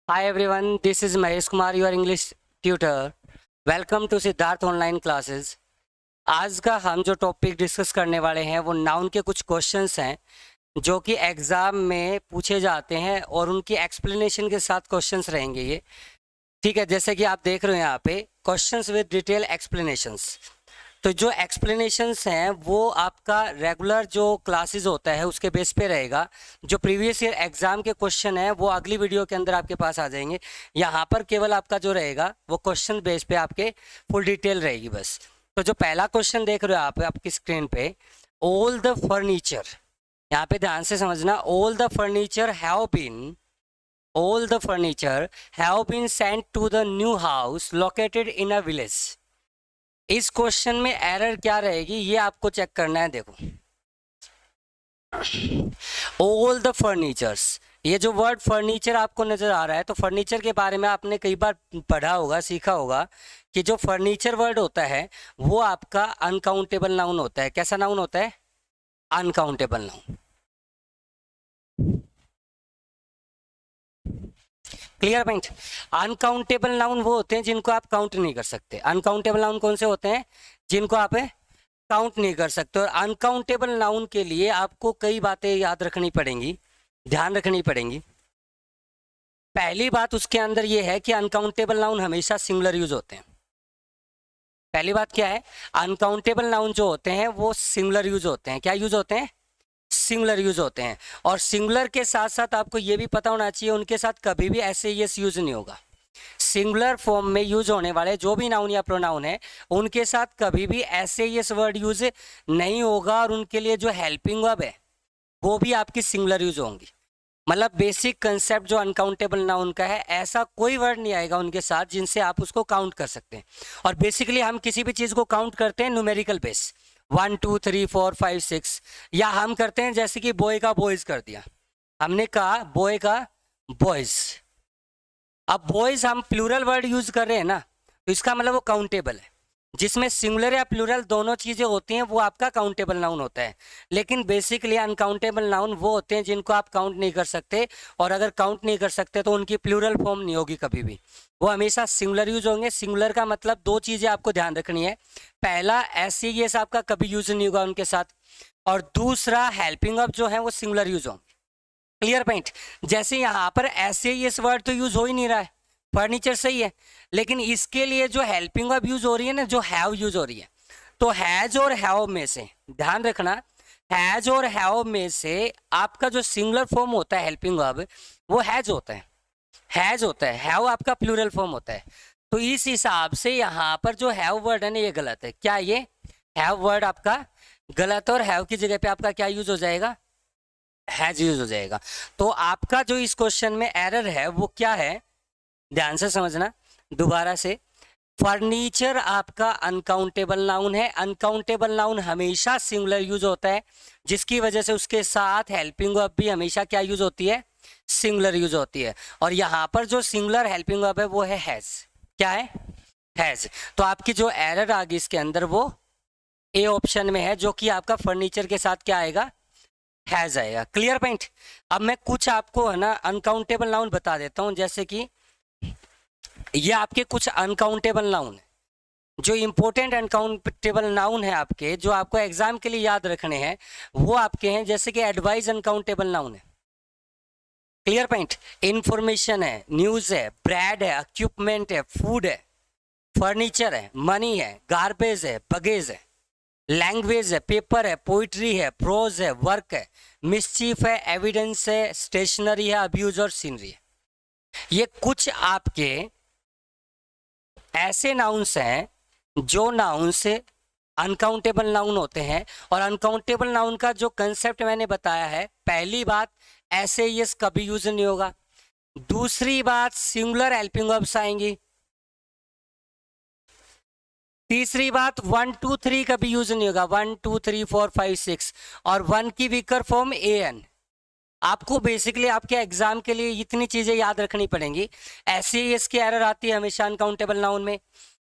Hi everyone, this is Mahesh Kumar, your English tutor. Welcome to Siddharth online classes. आज का हम जो topic discuss करने वाले हैं वो नाउन के कुछ क्वेश्चंस हैं जो कि एग्ज़ाम में पूछे जाते हैं और उनकी एक्सप्लेनेशन के साथ क्वेश्चंस रहेंगे ये। ठीक है, जैसे कि आप देख रहे हो यहाँ पे क्वेश्चंस विद डिटेल एक्सप्लेनेशंस। तो जो एक्सप्लेनेशंस हैं वो आपका रेगुलर जो क्लासेस होता है उसके बेस पे रहेगा। जो प्रीवियस ईयर एग्जाम के क्वेश्चन हैं वो अगली वीडियो के अंदर आपके पास आ जाएंगे। यहाँ पर केवल आपका जो रहेगा वो क्वेश्चन बेस पे आपके फुल डिटेल रहेगी बस। तो जो पहला क्वेश्चन देख रहे हो आप आपकी स्क्रीन पे, ऑल द फर्नीचर, यहाँ पे ध्यान से समझना, all the furniture have been sent to the new house located in a village. इस क्वेश्चन में एरर क्या रहेगी ये आपको चेक करना है। देखो, ऑल द फर्नीचर्स, ये जो वर्ड फर्नीचर आपको नजर आ रहा है, तो फर्नीचर के बारे में आपने कई बार पढ़ा होगा, सीखा होगा कि जो फर्नीचर वर्ड होता है वो आपका अनकाउंटेबल नाउन होता है। कैसा नाउन होता है? Uncountable noun. Clear point? Uncountable noun वो होते हैं जिनको आप काउंट नहीं कर सकते। अनकाउंटेबल नाउन कौन से होते हैं? जिनको आप काउंट नहीं कर सकते। और अनकाउंटेबल नाउन के लिए आपको कई बातें याद रखनी पड़ेंगी, ध्यान रखनी पड़ेंगी। पहली बात उसके अंदर ये है कि अनकाउंटेबल नाउन हमेशा सिंगुलर यूज होते हैं। पहली बात क्या है? अनकाउंटेबल नाउन जो होते हैं वो सिंगुलर यूज होते हैं। क्या यूज होते हैं? सिंगुलर यूज होते हैं। और सिंगुलर के साथ साथ आपको ये भी पता होना चाहिए उनके साथ कभी भी ऐसे यस यूज नहीं होगा। सिंगुलर फॉर्म में यूज होने वाले जो भी नाउन या प्रोनाउन है उनके साथ कभी भी ऐसे यस वर्ड यूज नहीं होगा। और उनके लिए जो हेल्पिंग वर्ब है वो भी आपकी सिंगुलर यूज होंगी। मतलब बेसिक कंसेप्ट जो अनकाउंटेबल नाउन का है, ऐसा कोई वर्ड नहीं आएगा उनके साथ जिनसे आप उसको काउंट कर सकते हैं। और बेसिकली हम किसी भी चीज़ को काउंट करते हैं न्यूमेरिकल बेस, 1 2 3 4 5 6, या हम करते हैं जैसे कि बॉय का बॉयज कर दिया, हमने कहा बॉय का बॉयज। अब बॉयज हम प्लूरल वर्ड यूज कर रहे हैं ना, तो इसका मतलब वो काउंटेबल है। जिसमें सिंगुलर या प्लूरल दोनों चीजें होती हैं वो आपका काउंटेबल नाउन होता है। लेकिन बेसिकली अनकाउंटेबल नाउन वो होते हैं जिनको आप काउंट नहीं कर सकते। और अगर काउंट नहीं कर सकते तो उनकी प्लूरल फॉर्म नहीं होगी कभी भी, वो हमेशा सिंगुलर यूज होंगे। सिंगुलर का मतलब दो चीजें आपको ध्यान रखनी है। पहला, ऐसे ये आपका कभी यूज नहीं होगा उनके साथ। और दूसरा, हेल्पिंग ऑफ जो है वो सिंगुलर यूज होंगे। Clear point? जैसे यहाँ पर ऐसे ये वर्ड तो यूज हो ही नहीं रहा है, फर्नीचर सही है, लेकिन इसके लिए जो हेल्पिंग वर्ब यूज हो रही है ना, जो हैव यूज हो रही है, तो हैज और हैव में से ध्यान रखना, हैज और हैव में से आपका जो सिंगुलर फॉर्म होता है हेल्पिंग वर्ब वो हैज होता है, हैज होता है। हैव आपका प्लूरल फॉर्म होता है। तो इस हिसाब से यहाँ पर जो हैव वर्ड है ना ये गलत है। क्या ये हैव वर्ड आपका गलत है? और हैव की जगह पे आपका क्या यूज हो जाएगा? हैज यूज हो जाएगा। तो आपका जो इस क्वेश्चन में एरर है वो क्या है, ध्यान से समझना दोबारा से। फर्नीचर आपका अनकाउंटेबल नाउन है। अनकाउंटेबल नाउन हमेशा सिंगुलर यूज होता है, जिसकी वजह से उसके साथ हेल्पिंग वर्ब भी हमेशा क्या यूज होती है? सिंगुलर यूज होती है। और यहाँ पर जो सिंगुलर हेल्पिंग वर्ब है वो है हैज। क्या है? हैज। तो आपकी जो एरर आ गई इसके अंदर वो ए ऑप्शन में है, जो कि आपका फर्नीचर के साथ क्या आएगा? हैज आएगा। Clear point? अब मैं कुछ आपको है ना अनकाउंटेबल नाउन बता देता हूं, जैसे कि ये आपके कुछ अनकाउंटेबल नाउन है, जो इंपॉर्टेंट अनकाउंटेबल नाउन है आपके, जो आपको एग्जाम के लिए याद रखने हैं, वो आपके हैं। जैसे कि एडवाइस अनकाउंटेबल नाउन है। Clear point? इंफॉर्मेशन है, न्यूज है, ब्रेड है, इक्विपमेंट है, फूड है, फर्नीचर है, मनी है, गार्बेज है, बगेज है, लैंग्वेज है, पेपर है, पोइट्री है, प्रोज है, वर्क है, मिसचीफ है, एविडेंस है, स्टेशनरी है, अब्यूज और सीनरी है। ये कुछ आपके ऐसे नाउन्स हैं जो नाउन से अनकाउंटेबल नाउन होते हैं। और अनकाउंटेबल नाउन का जो कंसेप्ट मैंने बताया है, पहली बात, ऐसे यस कभी यूज नहीं होगा। दूसरी बात, सिंगुलर हेल्पिंग वर्ब्स आएंगी। तीसरी बात, 1 2 3 कभी यूज नहीं होगा, 1 2 3 4 5 6, और 1 की वीकर फॉर्म an। आपको बेसिकली आपके एग्जाम के लिए इतनी चीजें याद रखनी पड़ेंगी। ऐसे ही इसकी एरर आती है हमेशा अनकाउंटेबल नाउन में,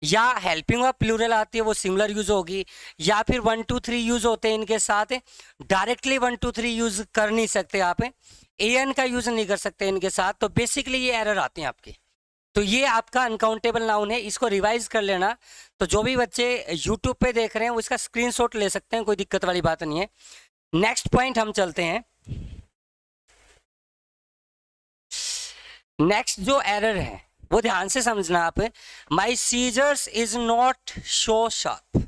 या हेल्पिंग वर्ब प्लूरल आती है वो सिंगुलर यूज होगी, या फिर 1 2 3 यूज होते हैं इनके साथ। डायरेक्टली 1 2 3 यूज कर नहीं सकते आप, एन का यूज नहीं कर सकते इनके साथ, तो बेसिकली ये एरर आते हैं आपके। तो ये आपका अनकाउंटेबल नाउन है, इसको रिवाइज कर लेना। तो जो भी बच्चे यूट्यूब पे देख रहे हैं वो इसका स्क्रीनशॉट ले सकते हैं, कोई दिक्कत वाली बात नहीं है। नेक्स्ट पॉइंट हम चलते हैं। नेक्स्ट जो एरर है वो ध्यान से समझना आप। My scissors is not so sharp,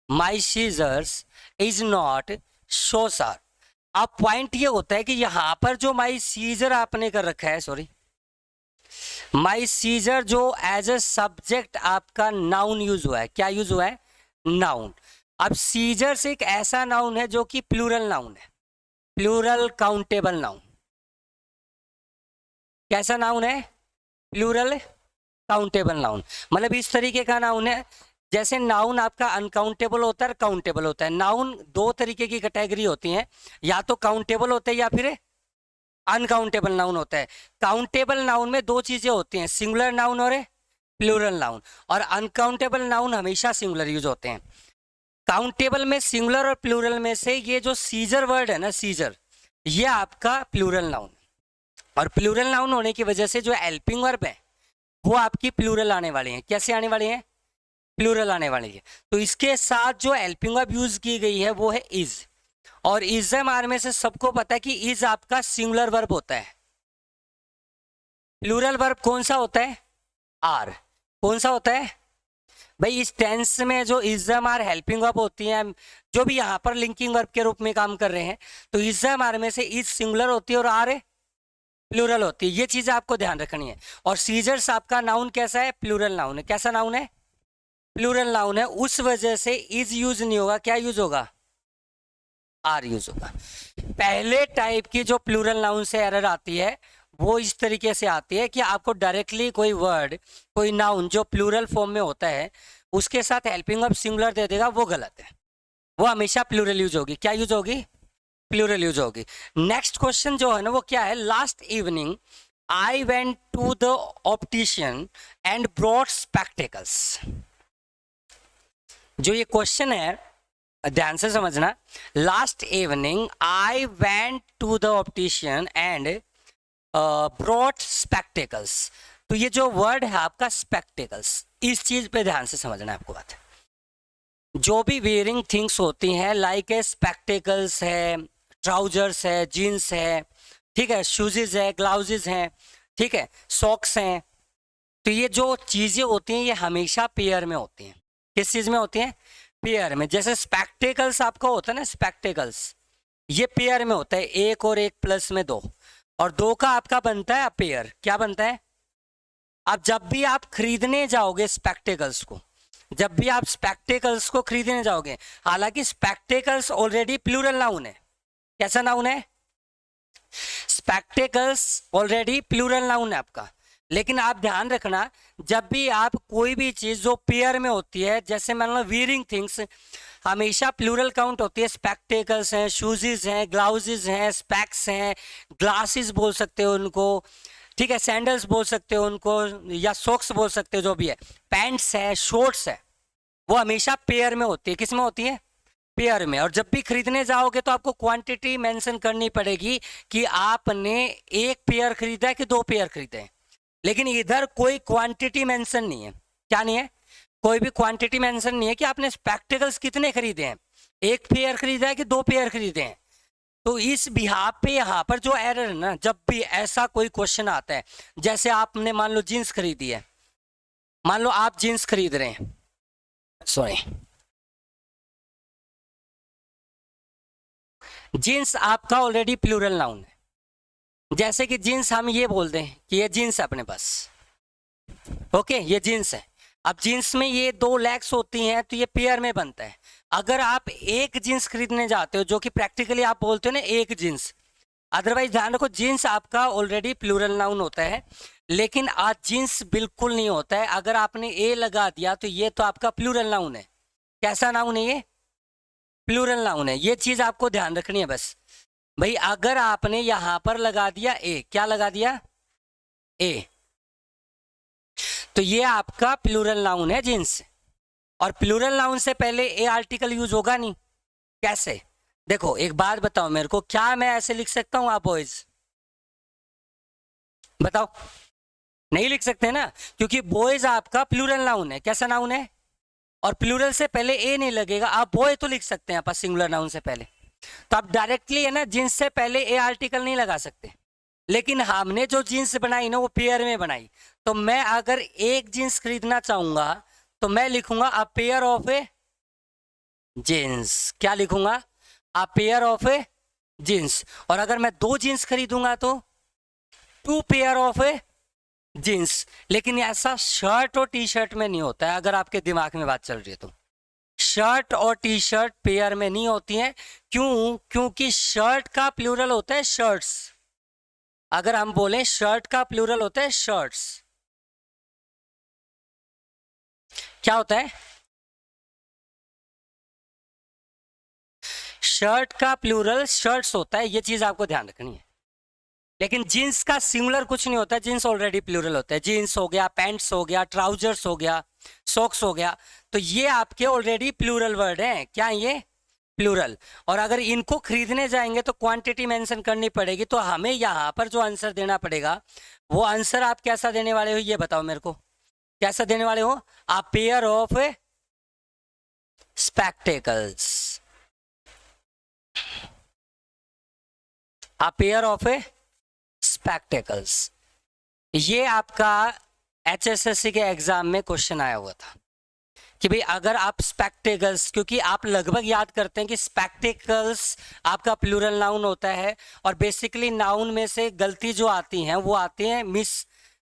my scissors is not so sharp. अब पॉइंट ये होता है कि यहां पर जो माई सीजर आपने कर रखा है, सॉरी, माई सीजर जो एज अ सब्जेक्ट आपका नाउन यूज हुआ है, क्या यूज हुआ है, नाउन। अब सीजर्स एक ऐसा नाउन है जो कि प्लूरल नाउन है, प्लूरल काउंटेबल नाउन। कैसा नाउन है, प्लूरल काउंटेबल नाउन। मतलब इस तरीके का नाउन है जैसे नाउन आपका अनकाउंटेबल होता है, काउंटेबल होता है। नाउन दो तरीके की कैटेगरी होती है, या तो काउंटेबल होते हैं या फिर अनकाउंटेबल नाउन होता है। काउंटेबल नाउन में दो चीजें होती हैं, सिंगुलर नाउन और प्लूरल नाउन। और अनकाउंटेबल नाउन हमेशा सिंगुलर यूज होते हैं। काउंटेबल में सिंगुलर और प्लूरल में से ये जो सीजर वर्ड है ना, सीजर, ये आपका प्लूरल नाउन। और प्लूरल नाउन होने की वजह से जो हेल्पिंग वर्ब है वो आपकी प्लूरल आने वाली है। कैसे आने वाली है, प्लूरल आने वाली है। तो इसके साथ जो हेल्पिंग वर्ब यूज की गई है वो है इज। और इज आर में से सबको पता है कि इज आपका सिंगुलर वर्ब होता है। प्लूरल वर्ब कौन सा होता है, आर। कौन सा होता है भाई, इस टेंस में जो इजम आर हेल्पिंग वर्ब होती है, जो भी यहाँ पर लिंकिंग वर्ब के रूप में काम कर रहे हैं, तो इजम आर में से इज सिंगुलर होती है और आर प्लूरल होती है। ये चीज आपको ध्यान रखनी है। और सीजर्स आपका नाउन कैसा है, प्लूरल नाउन है। कैसा नाउन है, प्लूरल नाउन है। उस वजह से इज यूज नहीं होगा, क्या यूज होगा, आर यूज होगा। पहले टाइप की जो प्लूरल नाउन से एरर आती है वो इस तरीके से आती है कि आपको डायरेक्टली कोई वर्ड, कोई नाउन जो प्लूरल फॉर्म में होता है उसके साथ हेल्पिंग वर्ब सिंगुलर दे देगा, वो गलत है। वो हमेशा प्लूरल यूज होगी। क्या यूज होगी, प्लूरल यूज होगी। नेक्स्ट क्वेश्चन जो है ना वो क्या है, last evening I went to the optician and brought spectacles. जो ये क्वेश्चन है ध्यान से समझना। Last evening I went to the optician and brought spectacles. तो ये जो वर्ड है आपका स्पेक्टेकल्स, इस चीज पे ध्यान से समझना है आपको बात। जो भी वेयरिंग थिंग्स होती हैं, लाइक है स्पेक्टेकल्स है, ट्राउजर्स है, जीन्स है, ठीक है, शूजेज है, ग्लाउजेज हैं, ठीक है, सॉक्स हैं। तो ये जो चीजें होती हैं ये हमेशा पेयर में होती हैं। किस चीज में होती हैं, पेयर में। जैसे स्पेक्टेकल्स आपका होता है ना, स्पेक्टेकल्स ये पेयर में होता है, एक और एक प्लस में दो, और दो का आपका बनता है पेयर। क्या बनता है, अब जब भी आप खरीदने जाओगे स्पेक्टेकल्स को, जब भी आप स्पेक्टेकल्स को खरीदने जाओगे, हालांकि स्पेक्टेकल्स ऑलरेडी प्लूरल नाउन है। कैसा नाउन है, स्पेक्टेकल्स ऑलरेडी प्लूरल नाउन है आपका। लेकिन आप ध्यान रखना, जब भी आप कोई भी चीज जो पेयर में होती है, जैसे मान लो वियरिंग थिंग्स, हमेशा प्लूरल काउंट होती है। स्पेक्टेकल्स हैं, शूजेज हैं, ग्लाउजेज हैं, स्पेक्स हैं, ग्लासेस बोल सकते हो उनको, ठीक है, सैंडल्स बोल सकते हो उनको, या सॉक्स बोल सकते हो, जो भी है, पैंट्स है, शॉर्ट्स है, वो हमेशा पेयर में होती है। किस में होती है, पेयर में। और जब भी खरीदने जाओगे तो आपको क्वांटिटी मेंशन करनी पड़ेगी कि आपने एक पेयर खरीदा है कि दो पेयर खरीदे हैं। लेकिन इधर कोई क्वांटिटी मेंशन नहीं है। क्या नहीं है, कोई भी क्वांटिटी मेंशन नहीं है कि आपने स्पेक्टेकल्स कितने खरीदे हैं, एक पेयर खरीदा है कि दो पेयर खरीदे हैं। तो इस बिहाफ पे यहाँ पर जो एरर है ना, जब भी ऐसा कोई क्वेश्चन आता है, जैसे आपने मान लो जीन्स खरीदी है, मान लो आप जीन्स खरीद रहे हैं, सॉरी, जीन्स आपका ऑलरेडी प्लूरल नाउन है। जैसे कि जीन्स हम ये बोल दें कि ये जीन्स है अपने पास, ओके, ये जीन्स है। अब जीन्स में ये दो लेग्स होती हैं तो ये पेयर में बनता है। अगर आप एक जीन्स खरीदने जाते हो, जो कि प्रैक्टिकली आप बोलते हो ना एक जीन्स, अदरवाइज ध्यान रखो जीन्स आपका ऑलरेडी प्लूरल नाउन होता है, लेकिन आज जीन्स बिल्कुल नहीं होता है। अगर आपने ए लगा दिया तो ये तो आपका प्लूरल नाउन है। कैसा नाउन है ये, प्लूरल नाउन है। ये चीज आपको ध्यान रखनी है बस भाई। अगर आपने यहां पर लगा दिया ए, क्या लगा दिया, ए, तो ये आपका प्लूरल नाउन है जीन्स। और प्लूरल नाउन से पहले ए आर्टिकल यूज होगा नहीं। कैसे, देखो एक बात बताओ मेरे को, क्या मैं ऐसे लिख सकता हूं आप बॉयज, बताओ, नहीं लिख सकते ना, क्योंकि बॉयज आपका प्लूरल नाउन है। कैसा नाउन है? और प्लूरल से पहले ए नहीं लगेगा। आप बॉय तो लिख सकते हैं आप सिंगुलर नाउन से पहले, तो आप डायरेक्टली है ना जींस से पहले ए आर्टिकल नहीं लगा सकते। लेकिन हमने जो जीन्स बनाई ना वो पेयर में बनाई, तो मैं अगर एक जीन्स खरीदना चाहूंगा तो मैं लिखूंगा a pair of a jeans. क्या लिखूंगा? A pair of a jeans. और अगर मैं 2 जीन्स खरीदूंगा तो 2 पेयर ऑफ ए जीन्स। लेकिन ऐसा शर्ट और टी शर्ट में नहीं होता है, अगर आपके दिमाग में बात चल रही है तो। शर्ट और टी शर्ट पेयर में नहीं होती है। क्यों? क्योंकि शर्ट का प्लूरल होता है शर्ट्स। अगर हम बोलें शर्ट का प्लूरल होता है शर्ट्स। क्या होता है? शर्ट का प्लूरल शर्ट्स होता है, ये चीज आपको ध्यान रखनी है। लेकिन जीन्स का सिंगुलर कुछ नहीं होता, जीन्स ऑलरेडी प्लूरल होता है। जीन्स हो गया, पैंट्स हो गया, ट्राउजर्स हो गया, सॉक्स हो गया, तो ये आपके ऑलरेडी प्लूरल वर्ड हैं। क्या ये? प्लूरल। और अगर इनको खरीदने जाएंगे तो क्वांटिटी मेंशन करनी पड़ेगी, तो हमें यहाँ पर जो आंसर देना पड़ेगा वो आंसर आप कैसा देने वाले हो ये बताओ मेरे को। कैसा देने वाले हो? अ pair of spectacles. A pair of spectacles. ये आपका HSSC के एग्जाम में क्वेश्चन आया हुआ था कि भाई अगर आप स्पेक्टेकल्स, क्योंकि आप लगभग याद करते हैं कि स्पेक्टेकल्स आपका प्लूरल नाउन होता है, और बेसिकली नाउन में से गलती जो आती हैं वो आती हैं मिस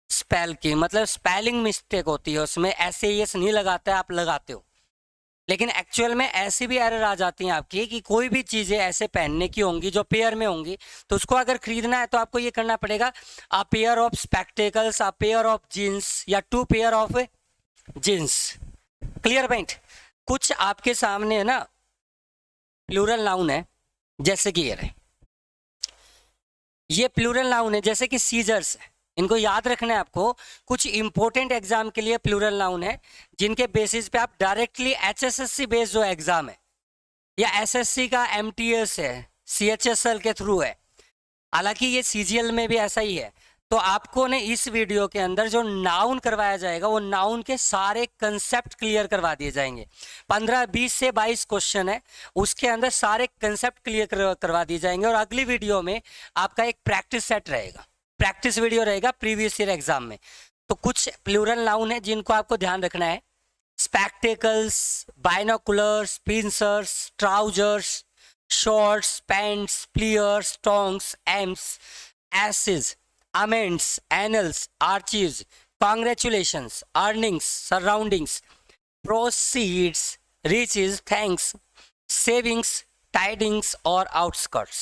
स्पेल की, मतलब स्पेलिंग मिस्टेक होती है उसमें, ऐसे यस नहीं लगाता है, आप लगाते हो। लेकिन एक्चुअल में ऐसी भी एरर आ जाती हैं आपकी कि कोई भी चीज़ें ऐसे पहनने की होंगी जो पेयर में होंगी, तो उसको अगर खरीदना है तो आपको ये करना पड़ेगा a pair of spectacles, a pair of jeans, या 2 pair of jeans. Clear point? कुछ आपके सामने है ना प्लूरल नाउन है, जैसे कि ये रहे, ये प्लूरल नाउन है जैसे कि सीजर्स है। इनको याद रखना है आपको। कुछ इंपॉर्टेंट एग्जाम के लिए प्लूरल नाउन है जिनके बेसिस पे आप डायरेक्टली HSSC बेस्ड जो एग्जाम है या SSC का MTS है, CHSL के थ्रू है, हालांकि ये CGL में भी ऐसा ही है, तो आपको ने इस वीडियो के अंदर जो नाउन करवाया जाएगा वो नाउन के सारे कंसेप्ट क्लियर करवा दिए जाएंगे। 15-20 से 22 क्वेश्चन है, उसके अंदर सारे कंसेप्ट क्लियर करवा दिए जाएंगे। और अगली वीडियो में आपका एक प्रैक्टिस सेट रहेगा, प्रैक्टिस वीडियो रहेगा प्रीवियस ईयर एग्जाम में। तो कुछ प्लूरल नाउन है जिनको आपको ध्यान रखना है: spectacles, binoculars, pincers, trousers, shorts, pants, pliers, tongs, alms, एसेस, amends, annals, archives, congratulations, earnings, surroundings, proceeds, riches, thanks, savings, tidings और outskirts।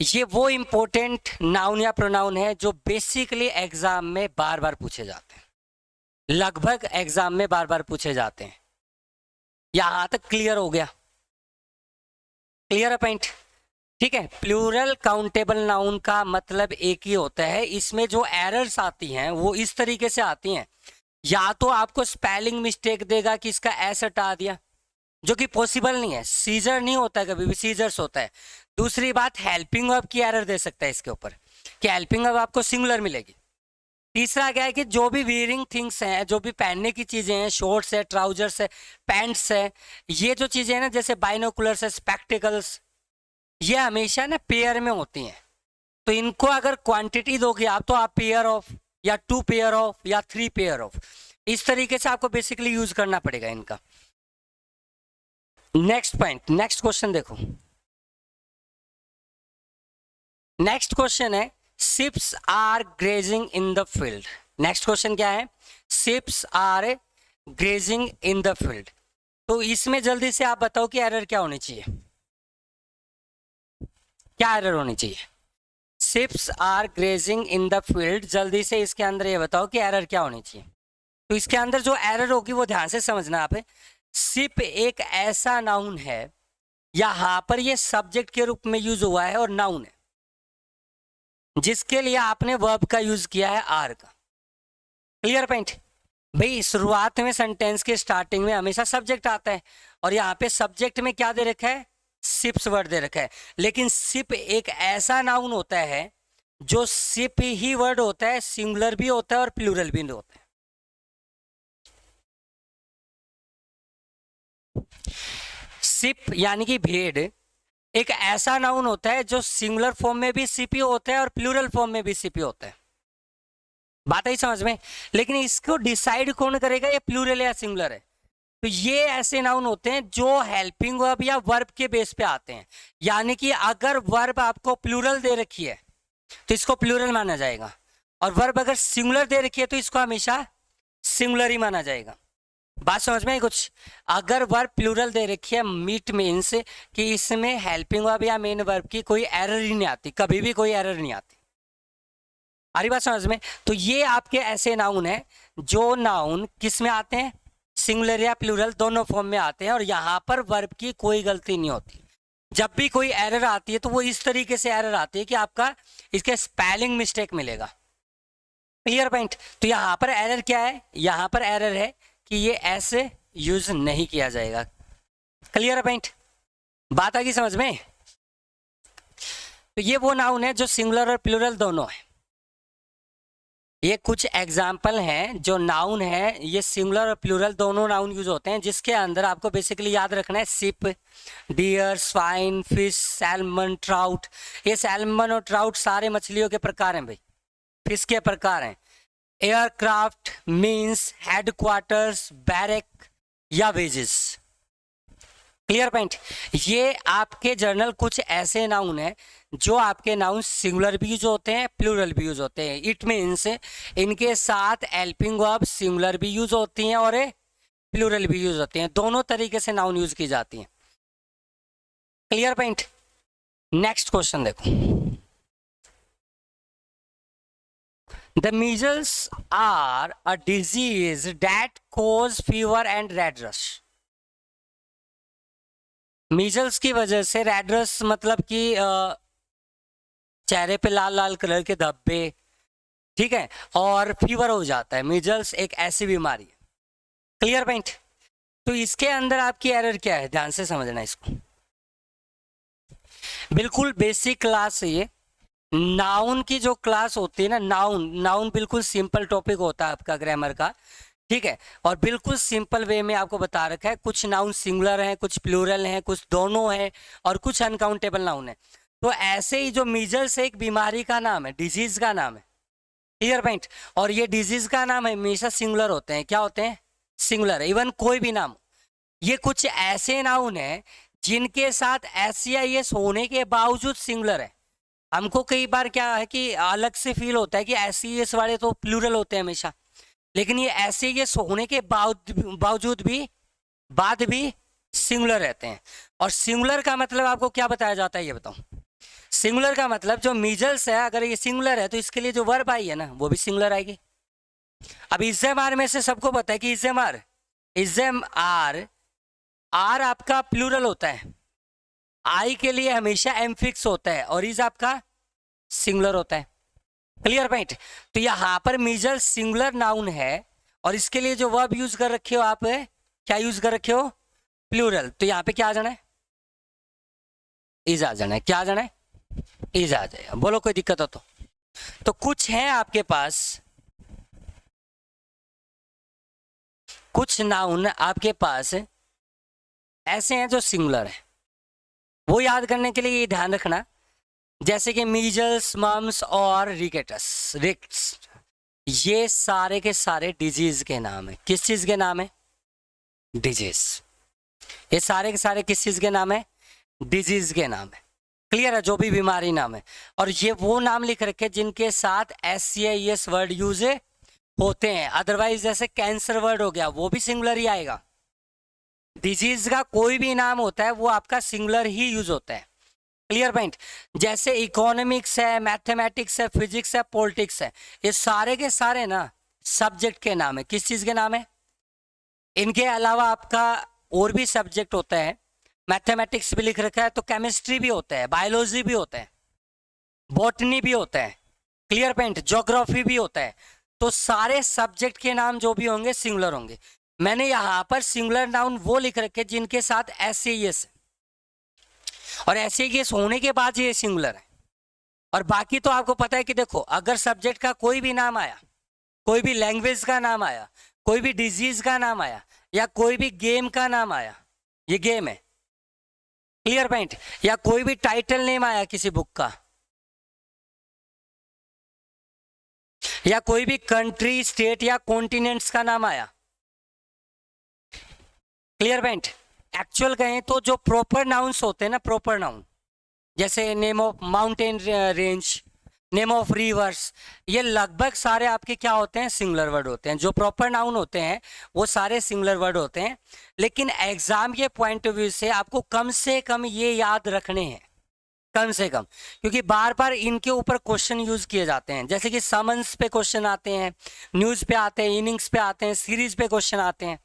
ये वो इंपॉर्टेंट नाउन या प्रोनाउन है जो बेसिकली एग्जाम में बार बार पूछे जाते हैं, लगभग एग्जाम में बार बार पूछे जाते हैं। यहां तक क्लियर हो गया? क्लियर है पॉइंट? ठीक है। प्लूरल काउंटेबल नाउन का मतलब एक ही होता है। इसमें जो एरर्स आती हैं वो इस तरीके से आती हैं, या तो आपको स्पेलिंग मिस्टेक देगा कि इसका एस हटा दिया, जो कि पॉसिबल नहीं है, सीजर नहीं होता है, कभी भी सीजर्स होता है। दूसरी बात, हेल्पिंग वर्ब की एरर दे सकता है इसके ऊपर कि हेल्पिंग वर्ब आपको सिंगुलर मिलेगी। तीसरा क्या है कि जो भी वियरिंग थिंग्स हैं, जो भी पहनने की चीजें हैं, शॉर्ट्स है, ट्राउजर्स है, पैंट्स है, ये जो चीजें हैं ना, जैसे बाइनोकुलर्स है, स्पेक्टिकल्स, ये हमेशा ना पेयर में होती हैं। तो इनको अगर क्वांटिटी दोगे आप तो आप पेयर ऑफ या 2 पेयर ऑफ या 3 पेयर ऑफ, इस तरीके से आपको बेसिकली यूज करना पड़ेगा इनका। नेक्स्ट पॉइंट, नेक्स्ट क्वेश्चन देखो। नेक्स्ट क्वेश्चन है sheeps are grazing in the field. Next question क्या है? Sheeps are grazing in the field. तो इसमें जल्दी से आप बताओ कि एरर क्या होनी चाहिए, क्या एरर होनी चाहिए? Sheeps are grazing in the field, जल्दी से इसके अंदर ये बताओ कि एरर क्या होनी चाहिए। तो इसके अंदर जो एरर होगी वो ध्यान से समझना आप। शिप एक ऐसा नाउन है, यहां पर ये सब्जेक्ट के रूप में यूज हुआ है और नाउन है, जिसके लिए आपने वर्ब का यूज किया है आर का। Clear point? भाई शुरुआत में सेंटेंस के स्टार्टिंग में हमेशा सब्जेक्ट आता है, और यहाँ पे सब्जेक्ट में क्या दे रखा है? शिप्स वर्ड दे रखा है। लेकिन शिप एक ऐसा नाउन होता है जो सिप ही वर्ड होता है सिंगुलर भी होता है और प्लूरल भी होता है। सिप यानी कि भेड़ एक ऐसा नाउन होता है जो सिंगुलर फॉर्म में भी सिपी होता है और प्लूरल फॉर्म में भी सिपी होता है। बात आई समझ में? लेकिन इसको डिसाइड कौन करेगा ये प्लूरल या सिंगुलर है? तो ये ऐसे नाउन होते हैं जो हेल्पिंग वर्ब या वर्ब के बेस पे आते हैं। यानी कि अगर वर्ब आपको प्लूरल दे रखी है तो इसको प्लूरल माना जाएगा, और वर्ब अगर सिंगुलर दे रखी है तो इसको हमेशा सिंगुलर ही माना जाएगा। बात समझ में? कुछ अगर वर्ब प्लूरल दे रखी है मीट मीन्स कि इसमें हेल्पिंग वर्ब या मेन वर्ब की कोई एरर ही नहीं आती, कभी भी कोई एरर नहीं आती। आ रही बात समझ में? तो ये आपके ऐसे नाउन है जो नाउन किस में आते हैं, सिंगुलर या प्लूरल दोनों फॉर्म में आते हैं, और यहाँ पर वर्ब की कोई गलती नहीं होती। जब भी कोई एरर आती है तो वो इस तरीके से एरर आती है कि आपका इसके स्पेलिंग मिस्टेक मिलेगा। Clear point? तो यहाँ पर एरर क्या है? यहाँ पर एरर है कि ये ऐसे यूज नहीं किया जाएगा। Clear point? बात आ गई समझ में? तो ये वो नाउन है जो सिंगुलर और प्लूरल दोनों है। ये कुछ एग्जाम्पल हैं जो नाउन है, ये सिंगुलर और प्लूरल दोनों नाउन यूज होते हैं, जिसके अंदर आपको बेसिकली याद रखना है sheep, deer, swine, fish, salmon, trout. ये सैल्मन और ट्राउट सारे मछलियों के प्रकार हैं भाई, फिश के प्रकार हैं। एयरक्राफ्ट मीन्स हेडक्वार्टर्स, बैरक या वेजेस। Clear point? ये आपके जर्नल कुछ ऐसे नाउन है जो आपके नाउन सिंगुलर भी यूज होते हैं, प्लूरल भी यूज होते हैं। इट मीन्स इनके साथ हेल्पिंग वर्ब सिंगुलर भी यूज होती हैं और प्लूरल भी यूज होते हैं, दोनों तरीके से नाउन यूज की जाती हैं। Clear point? नेक्स्ट क्वेश्चन देखो। The measles are a disease that cause fever and red rash. Measles की वजह से, रेड रश मतलब कि चेहरे पे लाल लाल कलर के धब्बे, ठीक है, और फीवर हो जाता है। मीजल्स एक ऐसी बीमारी है। Clear point? तो इसके अंदर आपकी एरर क्या है, ध्यान से समझना इसको। बिल्कुल बेसिक क्लास है ये। नाउन की जो क्लास होती है ना, नाउन बिल्कुल सिंपल टॉपिक होता है आपका ग्रामर का, ठीक है, और बिल्कुल सिंपल वे में आपको बता रखा है। कुछ नाउन सिंगुलर हैं, कुछ प्लूरल हैं, कुछ दोनों हैं, और कुछ अनकाउंटेबल नाउन है। तो ऐसे ही जो मीजल्स एक बीमारी का नाम है, डिजीज का नाम है। Clear point? और ये डिजीज का नाम हमेशा सिंगुलर होते हैं। क्या होते हैं? सिंगुलर। इवन कोई भी नाम, ये कुछ ऐसे नाउन है जिनके साथ SCIS होने के बावजूद सिंगुलर है। हमको कई बार क्या है कि अलग से फील होता है कि SCIS वाले तो प्लूरल होते हैं हमेशा, लेकिन ये SCIS होने के बावजूद भी बाद भी सिंगुलर रहते हैं। और सिंगुलर का मतलब आपको क्या बताया जाता है ये बताओ। सिंगुलर का मतलब जो मीजल्स है, अगर ये सिंगुलर है तो इसके लिए जो वर्ब आई है ना वो भी सिंगुलर आएगी। अब इज़ेम आर में से सबको पता है कि इज़ेम आर आपका प्लूरल होता है, आई के लिए हमेशा एम फिक्स होता है, और इज आपका सिंगुलर होता है। Clear point? तो यहां पर मीजल्स सिंगुलर नाउन है, और इसके लिए जो वर्ब यूज कर रखे हो आप, क्या यूज कर रखे हो? प्लूरल। तो यहां पे क्या आ जाना है? इज आ जाना है। क्या आ जाना है? इज आ जाएगा। बोलो कोई दिक्कत हो तो कुछ है आपके पास, कुछ नाउन आपके पास ऐसे हैं जो सिंगुलर है। वो याद करने के लिए ये ध्यान रखना, जैसे कि मीजल्स, मम्स और रिकेट्स, ये सारे के सारे डिजीज के नाम है। किस चीज के नाम है? डिजीज। ये सारे के सारे किस चीज के नाम है? डिजीज के नाम है। क्लियर है? जो भी बीमारी नाम है। और ये वो नाम लिख रखे जिनके साथ SCIS वर्ड यूज होते हैं। अदरवाइज जैसे कैंसर वर्ड हो गया, वो भी सिंगुलर ही आएगा। डिजीज का कोई भी नाम होता है वो आपका सिंगुलर ही यूज होता है। Clear point? जैसे इकोनॉमिक्स है, मैथमेटिक्स है, फिजिक्स है, पॉलिटिक्स है, ये सारे के सारे ना सब्जेक्ट के नाम है। किस चीज के नाम है? इनके अलावा आपका और भी सब्जेक्ट होता है। मैथमेटिक्स भी लिख रखा है तो केमिस्ट्री भी होता है, बायोलॉजी भी होता है, बॉटनी भी होता है। Clear point? ज्योग्राफी भी होता है। तो सारे सब्जेक्ट के नाम जो भी होंगे सिंगुलर होंगे। मैंने यहां पर सिंगुलर नाउन वो लिख रखे जिनके साथ SCIS, और SCIS होने के बाद ये सिंगुलर है। और बाकी तो आपको पता है कि देखो, अगर सब्जेक्ट का कोई भी नाम आया, कोई भी लैंग्वेज का नाम आया, कोई भी डिजीज का नाम आया, या कोई भी गेम का नाम आया, ये गेम है, क्लियर पॉइंट, या कोई भी टाइटल नेम आया किसी बुक का, या कोई भी कंट्री, स्टेट या कॉन्टिनेंट्स का नाम आया, क्लियर पॉइंट। एक्चुअल कहें तो जो प्रॉपर नाउन्स होते हैं ना, प्रॉपर नाउन, जैसे name of mountain range, name of reverse, ये लगभग सारे आपके क्या होते हैं, सिंगुलर वर्ड होते हैं। जो प्रॉपर नाउन होते हैं वो सारे सिंगुलर वर्ड होते हैं, लेकिन एग्जाम के पॉइंट ऑफ व्यू से आपको कम से कम ये याद रखने हैं, कम से कम, क्योंकि बार बार इनके ऊपर क्वेश्चन यूज किए जाते हैं। जैसे कि समन्स पे क्वेश्चन आते हैं, न्यूज पे आते हैं, इनिंग्स पे आते हैं, सीरीज पे क्वेश्चन आते हैं,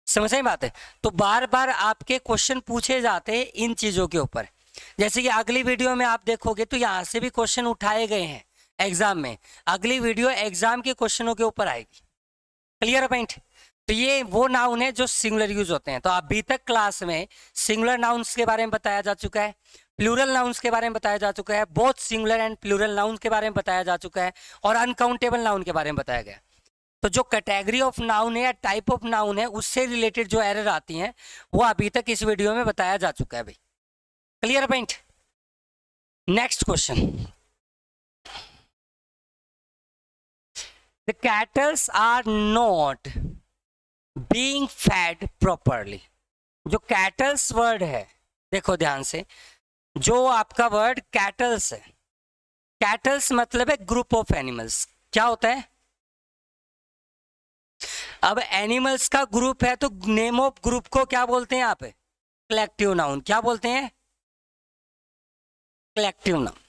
समझ में बात है। तो बार बार आपके क्वेश्चन पूछे जाते हैं इन चीजों के ऊपर। जैसे कि अगली वीडियो में आप देखोगे तो यहाँ से भी क्वेश्चन उठाए गए हैं एग्जाम में, अगली वीडियो एग्जाम के क्वेश्चनों के ऊपर आएगी, क्लियर पॉइंट। तो ये वो नाउन है जो सिंगुलर यूज होते हैं। तो अभी तक क्लास में सिंगुलर नाउन्स के बारे में बताया जा चुका है, प्लूरल नाउन्स के बारे में बताया जा चुका है, both singular and plural nouns के बारे में बताया जा चुका है, और अनकाउंटेबल नाउन के बारे में बताया गया। तो जो कैटेगरी ऑफ नाउन है या टाइप ऑफ नाउन है, उससे रिलेटेड जो एरर आती हैं वो अभी तक इस वीडियो में बताया जा चुका है भाई, clear point. Next question, the cattles are not being fed properly. जो कैटल्स वर्ड है, देखो ध्यान से, जो आपका वर्ड कैटल्स है, कैटल्स मतलब है ग्रुप ऑफ एनिमल्स। क्या होता है, अब एनिमल्स का ग्रुप है तो नेम ऑफ ग्रुप को क्या बोलते हैं यहाँ पे, कलेक्टिव नाउन। क्या बोलते हैं, कलेक्टिव नाउन।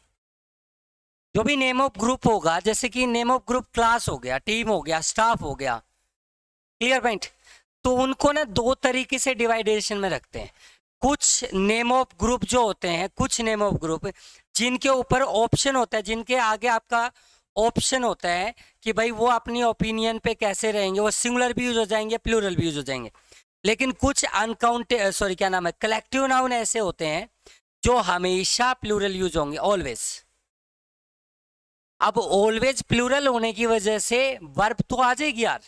जो भी नेम ऑफ ग्रुप होगा, जैसे कि नेम ऑफ ग्रुप क्लास हो गया, टीम हो गया, स्टाफ हो गया, क्लियर पॉइंट। तो उनको ना दो तरीके से डिवाइडेशन में रखते हैं। कुछ नेम ऑफ ग्रुप जो होते हैं, कुछ नेम ऑफ ग्रुप जिनके ऊपर ऑप्शन होता है, जिनके आगे आपका ऑप्शन होता है कि भाई वो अपनी ओपिनियन पे कैसे रहेंगे, वो सिंगुलर भी यूज हो जाएंगे, प्लूरल भी यूज हो जाएंगे। लेकिन कुछ क्या नाम है, कलेक्टिव नाउन ऐसे होते हैं जो हमेशा प्लूरल यूज होंगे, ऑलवेज। अब ऑलवेज प्लूरल होने की वजह से वर्ब तो आ जाएगी यार,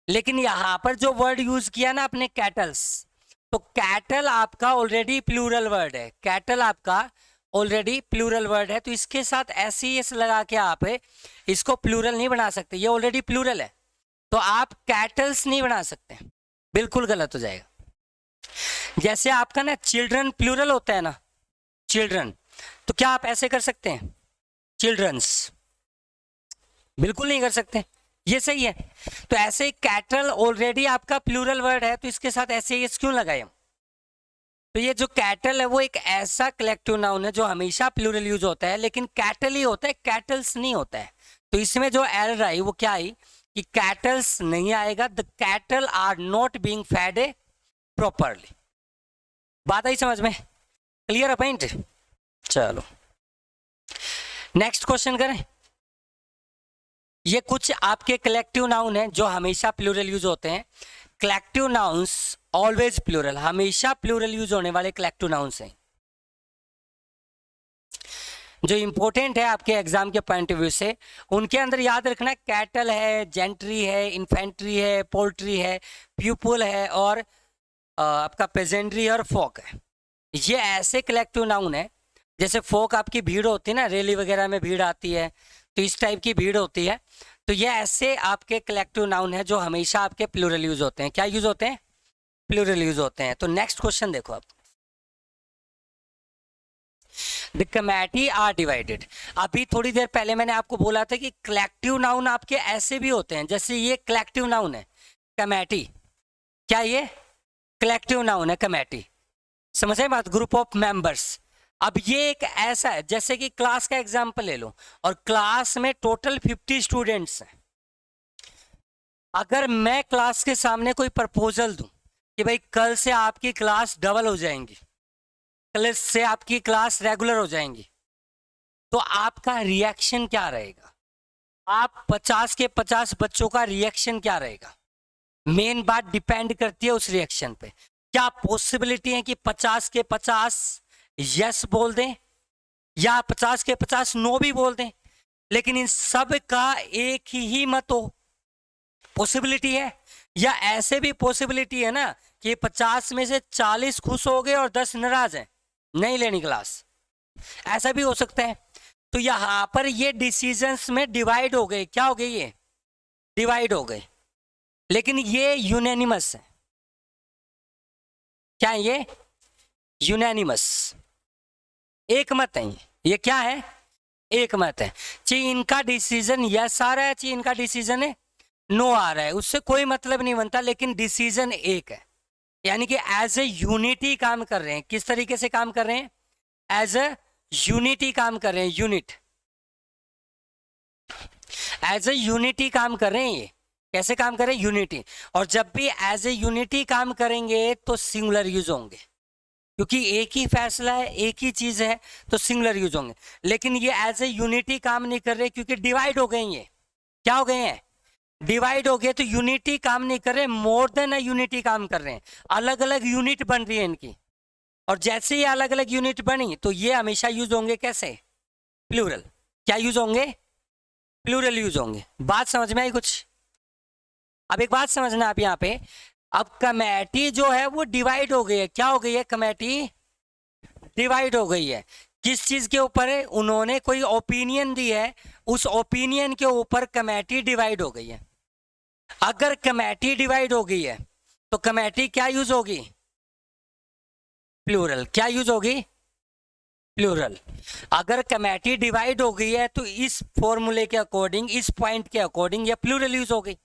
लेकिन यहां पर जो वर्ड यूज किया ना अपने कैटल्स, तो कैटल आपका ऑलरेडी प्लूरल वर्ड है, कैटल आपका ऑलरेडी प्लूरल वर्ड है, तो इसके साथ एस लगा के आप इसको प्लूरल नहीं बना सकते, ये ऑलरेडी प्लूरल है, तो आप कैटल्स नहीं बना सकते, बिल्कुल गलत हो जाएगा। जैसे आपका ना चिल्ड्रन प्लूरल होता है ना, चिल्ड्रन, तो क्या आप ऐसे कर सकते हैं, चिल्ड्रंस, बिल्कुल नहीं कर सकते, ये सही है। तो ऐसे कैटल ऑलरेडी आपका प्लूरल वर्ड है, तो इसके साथ ऐसे क्यों लगाए हम। तो ये जो कैटल है वो एक ऐसा कलेक्टिव नाउन है जो हमेशा प्लूरल यूज होता है, लेकिन कैटल ही होता है, कैटल्स नहीं होता है। तो इसमें जो एरर आई वो क्या आई कि कैटल्स नहीं आएगा, the cattle are not being fed properly. बात आई समझ में, क्लियर है पॉइंट। चलो नेक्स्ट क्वेश्चन करें। ये कुछ आपके कलेक्टिव नाउन हैं जो हमेशा प्लूरल यूज होते हैं। कलेक्टिव नाउन्स ऑलवेज प्लूरल, हमेशा प्लूरल यूज होने वाले कलेक्टिव नाउन्स हैं जो इंपॉर्टेंट है आपके एग्जाम के पॉइंट ऑफ व्यू से। उनके अंदर याद रखना, कैटल है, जेंट्री है, इन्फेंट्री है, पोल्ट्री है, प्यूपल है, और आपका पेजेंट्री और फोक है। ये ऐसे कलेक्टिव नाउन है, जैसे फोक आपकी भीड़ होती है ना, रैली वगैरह में भीड़ आती है, तो इस टाइप की भीड़ होती है। तो ये ऐसे आपके कलेक्टिव नाउन है जो हमेशा आपके प्लूरल यूज होते हैं। क्या यूज होते हैं, प्लूरल यूज होते हैं। तो नेक्स्ट क्वेश्चन देखो आप, द कमेटी आर डिवाइडेड। अभी थोड़ी देर पहले मैंने आपको बोला था कि कलेक्टिव नाउन आपके ऐसे भी होते हैं, जैसे ये कलेक्टिव नाउन है कमेटी। क्या ये कलेक्टिव नाउन है कमेटी, समझ आए बात, ग्रुप ऑफ मेंबर्स। अब ये एक ऐसा है, जैसे कि क्लास का एग्जांपल ले लो, और क्लास में टोटल 50 स्टूडेंट्स हैं। अगर मैं क्लास के सामने कोई प्रपोजल दूं कि भाई कल से आपकी क्लास डबल हो जाएंगी, कल से आपकी क्लास रेगुलर हो जाएंगी, तो आपका रिएक्शन क्या रहेगा, आप 50 के 50 बच्चों का रिएक्शन क्या रहेगा। मेन बात डिपेंड करती है उस रिएक्शन पे। क्या पॉसिबिलिटी है कि 50 के 50 यस बोल दें, या 50 के 50 नो भी बोल दें, लेकिन इन सब का एक ही मत हो, पॉसिबिलिटी है। या ऐसे भी पॉसिबिलिटी है ना कि 50 में से 40 खुश हो गए और 10 नाराज हैं, नहीं लेनी क्लास, ऐसा भी हो सकता है। तो यहां पर ये डिसीजंस में डिवाइड हो गए, क्या हो गए, ये डिवाइड हो गए, लेकिन ये यूनानिमस है। क्या है ये? यूनानिमस, एक मत है ये क्या है? एक मत है। चाहे इनका डिसीजन यस आ रहा है, चाहे इनका डिसीजन है नो आ रहा है, उससे कोई मतलब नहीं बनता, लेकिन डिसीजन एक है। यानी कि एज ए यूनिटी काम कर रहे हैं। किस तरीके से काम कर रहे हैं? एज ए यूनिटी काम कर रहे हैं, यूनिट, एज ए यूनिटी काम कर रहे हैं। ये कैसे काम कर रहे हैं? यूनिटी। और जब भी एज ए यूनिटी काम करेंगे तो सिंगुलर यूज होंगे, क्योंकि एक ही फैसला है, एक ही चीज है, तो सिंगुलर यूज होंगे। लेकिन ये एज ए यूनिटी काम नहीं कर रहे, क्योंकि डिवाइड हो गए। ये क्या हो गए हैं? डिवाइड हो गए, तो यूनिटी काम नहीं कर रहे, मोर देन अ यूनिटी काम कर रहे हैं। अलग अलग यूनिट बन रही है इनकी, और जैसे ही अलग अलग यूनिट बनी तो ये हमेशा यूज होंगे कैसे? प्लूरल। क्या यूज होंगे? प्लूरल यूज होंगे। बात समझ में आई कुछ? अब एक बात समझना आप यहाँ पे, अब कमेटी जो है वो डिवाइड हो गई है। क्या हो गई है? कमेटी डिवाइड हो गई है। किस चीज के ऊपर है? उन्होंने कोई ओपिनियन दी है, उस ओपिनियन के ऊपर कमेटी डिवाइड हो गई है। अगर कमेटी डिवाइड हो गई है तो कमेटी क्या यूज होगी? प्लूरल। क्या यूज होगी? प्लूरल। अगर कमेटी डिवाइड हो गई है तो इस फॉर्मूले के अकॉर्डिंग, इस पॉइंट के अकॉर्डिंग, या प्लूरल यूज हो गई।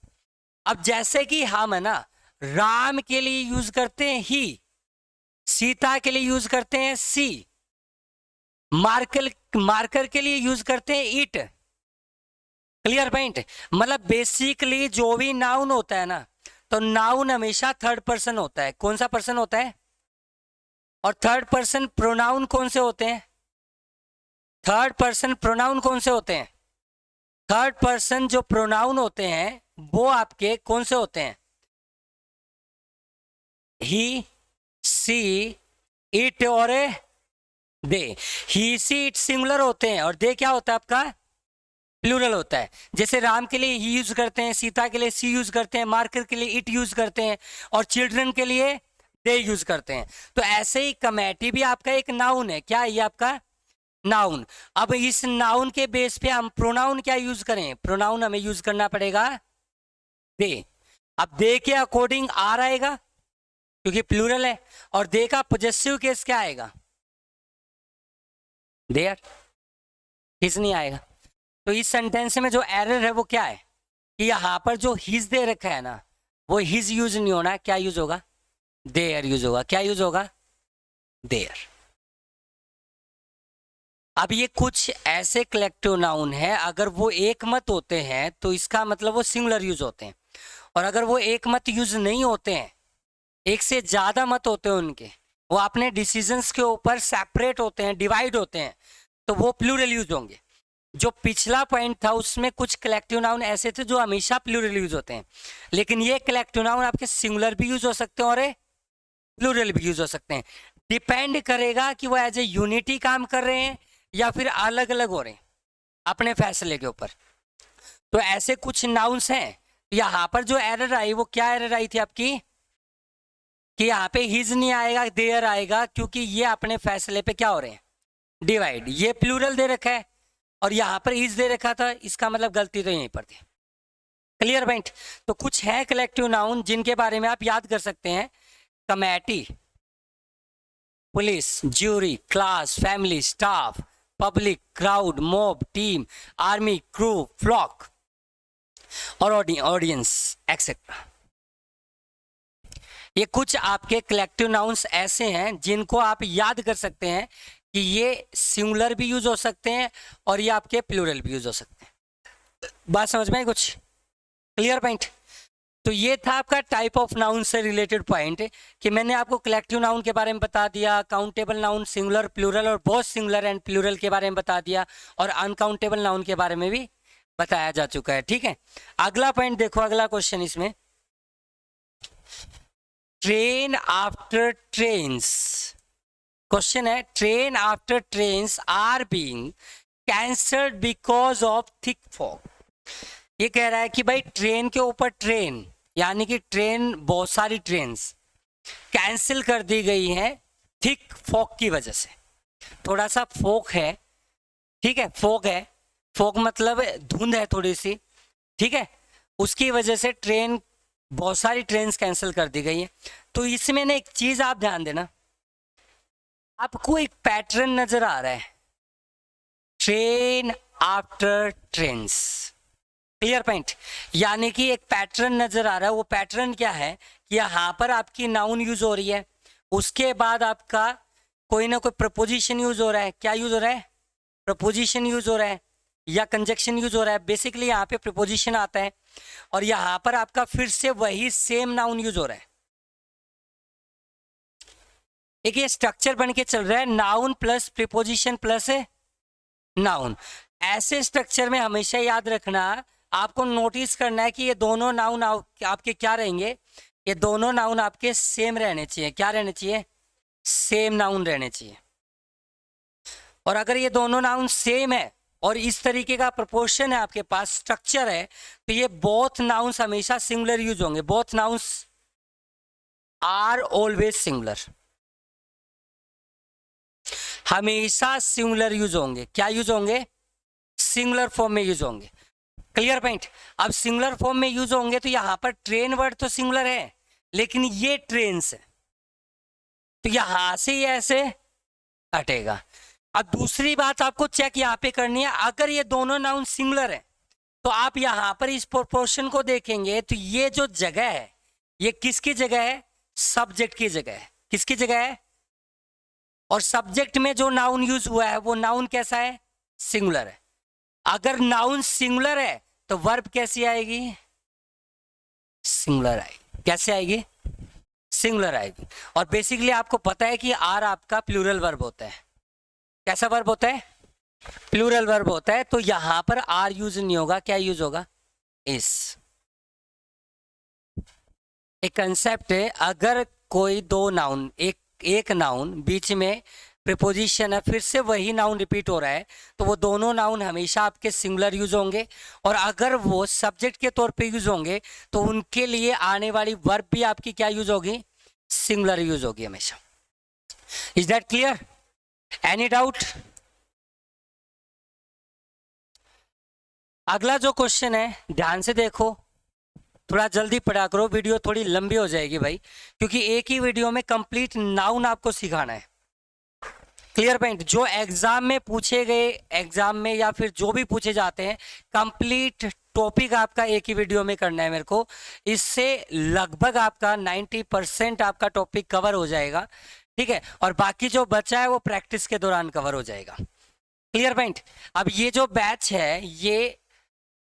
अब जैसे कि हम है ना राम के लिए यूज करते हैं ही, सीता के लिए यूज करते हैं सी, मार्कर के लिए यूज करते हैं इट। Clear point? मतलब बेसिकली जो भी नाउन होता है ना, तो नाउन हमेशा थर्ड पर्सन होता है। कौन सा पर्सन होता है? और थर्ड पर्सन प्रोनाउन कौन से होते हैं? थर्ड पर्सन प्रोनाउन कौन से होते हैं? थर्ड पर्सन जो प्रोनाउन होते हैं वो आपके कौन से होते हैं? ही, सी, इट और दे। ही, सी, इट सिंगुलर होते हैं, और दे क्या होता है आपका? प्लूरल होता है। जैसे राम के लिए ही यूज करते हैं, सीता के लिए सी यूज करते हैं, मार्कर के लिए इट यूज करते हैं, और चिल्ड्रन के लिए दे यूज करते हैं। तो ऐसे ही कमेटी भी आपका एक नाउन है। क्या है ये आपका? नाउन। अब इस नाउन के बेस पे हम प्रोनाउन क्या यूज करें? प्रोनाउन हमें यूज करना पड़ेगा दे। अब दे के अकॉर्डिंग आर आएगा क्योंकि प्लूरल है, और दे का पॉजेसिव केस क्या आएगा? देयर। हिज नहीं आएगा। तो इस सेंटेंस में जो एरर है वो क्या है कि यहां पर जो हिज दे रखा है ना, वो हिज यूज नहीं होना, क्या यूज होगा? देयर यूज होगा। क्या यूज होगा? देयर। अब ये कुछ ऐसे कलेक्टिव नाउन है, अगर वो एक मत होते हैं तो इसका मतलब वो सिंगुलर यूज होते हैं, और अगर वो एक मत यूज नहीं होते हैं, एक से ज्यादा मत होते हैं उनके, वो अपने डिसीजंस के ऊपर सेपरेट होते हैं, डिवाइड होते हैं, तो वो प्लूरल यूज होंगे। जो पिछला पॉइंट था उसमें कुछ कलेक्टिव नाउन ऐसे थे जो हमेशा प्लूरल यूज होते हैं, लेकिन ये कलेक्टिव नाउन आपके सिंगुलर भी यूज हो सकते हैं और प्लूरल भी यूज हो सकते हैं। डिपेंड करेगा कि वो एज ए यूनिटी काम कर रहे हैं या फिर अलग अलग हो रहे हैं अपने फैसले के ऊपर। तो ऐसे कुछ नाउन्स हैं। यहाँ पर जो एरर आई वो क्या एरर आई थी आपकी कि यहाँ पे हिज नहीं आएगा, देयर आएगा, क्योंकि ये अपने फैसले पे क्या हो रहे हैं? डिवाइड। ये प्लूरल दे रखा है और यहाँ पर हिज दे रखा था, इसका मतलब गलती तो यहीं पर थी। Clear point? तो कुछ है कलेक्टिव नाउन जिनके बारे में आप याद कर सकते हैं। Committee, police, jury, class, family, staff, public, crowd, mob, team, army, crew, flock और ऑडियंस एक्सेट्रा। ये कुछ आपके कलेक्टिव नाउन्स ऐसे हैं जिनको आप याद कर सकते हैं कि ये सिंगुलर भी यूज हो सकते हैं और ये आपके प्लूरल भी यूज हो सकते हैं। बात समझ में आई कुछ? Clear point? तो ये था आपका टाइप ऑफ नाउन से रिलेटेड पॉइंट कि मैंने आपको कलेक्टिव नाउन के बारे में बता दिया, काउंटेबल नाउन सिंगुलर, प्लूरल और बोथ सिंगुलर एंड प्लूरल के बारे में बता दिया, और अनकाउंटेबल नाउन के बारे में भी बताया जा चुका है। ठीक है, अगला पॉइंट देखो, अगला क्वेश्चन इसमें, ट्रेन आफ्टर ट्रेन्स क्वेश्चन है train after trains are being cancelled because of thick fog. ये कह रहा है कि भाई ट्रेन के ऊपर ट्रेन, यानी कि ट्रेन, बहुत सारी ट्रेन्स कैंसिल कर दी गई हैं थिक फॉग की वजह से। थोड़ा सा फॉग है, ठीक है, फॉग है, फॉग मतलब धुंध है थोड़ी सी, ठीक है, उसकी वजह से ट्रेन, बहुत सारी ट्रेन्स कैंसिल कर दी गई है। तो इसमें ना एक चीज आप ध्यान देना, आपको एक पैटर्न नजर आ रहा है, train after trains, clear point, यानी कि एक पैटर्न नजर आ रहा है। वो पैटर्न क्या है कि यहाँ पर आपकी नाउन यूज हो रही है, उसके बाद आपका कोई ना कोई प्रपोजिशन यूज हो रहा है। क्या यूज हो रहा है? प्रपोजिशन यूज हो रहा है या कंजक्शन यूज हो रहा है। बेसिकली यहाँ पे प्रपोजिशन आता है और यहाँ पर आपका फिर से वही सेम नाउन यूज हो रहा है। एक ये स्ट्रक्चर बन के चल रहा है, noun plus preposition plus noun. ऐसे स्ट्रक्चर में हमेशा याद रखना, आपको नोटिस करना है कि ये दोनों नाउन आपके क्या रहेंगे, ये दोनों नाउन आपके सेम रहने चाहिए। क्या रहने चाहिए? सेम नाउन रहने चाहिए। और अगर ये दोनों नाउन सेम है और इस तरीके का प्रोपोर्शन है, आपके पास स्ट्रक्चर है, तो ये बोथ नाउन्स हमेशा सिंगुलर यूज होंगे। Both nouns are always singular, हमेशा सिंगुलर यूज होंगे। क्या यूज होंगे? सिंगुलर फॉर्म में यूज होंगे। Clear point. अब सिंगुलर फॉर्म में यूज होंगे तो यहां पर ट्रेन वर्ड तो सिंगुलर है, लेकिन ये ट्रेन्स है, तो यहां से ये ऐसे हटेगा। अब दूसरी बात आपको चेक यहां पे करनी है, अगर ये दोनों नाउन सिंगुलर है तो आप यहां पर इस प्रोपोर्शन को देखेंगे तो ये जो जगह है, ये किसकी जगह है? सब्जेक्ट की जगह है। किसकी जगह है? और सब्जेक्ट में जो नाउन यूज हुआ है वो नाउन कैसा है? सिंगुलर है। अगर नाउन सिंगुलर है तो वर्ब कैसी आएगी? सिंगुलर आएगी। कैसे आएगी? सिंगुलर आएगी। और बेसिकली आपको पता है कि आर आपका प्लूरल वर्ब होता है। कैसा वर्ब होता है? प्लूरल वर्ब होता है। तो यहां पर आर यूज नहीं होगा, क्या यूज होगा? इस। एक कंसेप्ट है, अगर कोई दो नाउन, एक नाउन बीच में प्रीपोजिशन है, फिर से वही नाउन रिपीट हो रहा है, तो वो दोनों नाउन हमेशा आपके सिंगुलर यूज होंगे। और अगर वो सब्जेक्ट के तौर पे यूज होंगे तो उनके लिए आने वाली वर्ब भी आपकी क्या यूज होगी? सिंगुलर यूज होगी हमेशा। Is that clear? Any doubt? अगला जो क्वेश्चन है, ध्यान से देखो, थोड़ा जल्दी पढ़ा करो, वीडियो थोड़ी लंबी हो जाएगी भाई, क्योंकि एक ही वीडियो में कंप्लीट नाउन आपको सिखाना है। Clear point. जो एग्जाम में पूछे गए, एग्जाम में या फिर जो भी पूछे जाते हैं, कंप्लीट टॉपिक आपका एक ही वीडियो में करना है मेरे को। इससे लगभग आपका 90% आपका टॉपिक कवर हो जाएगा, ठीक है, और बाकी जो बचा है वो प्रैक्टिस के दौरान कवर हो जाएगा। Clear point. अब ये जो बैच है, ये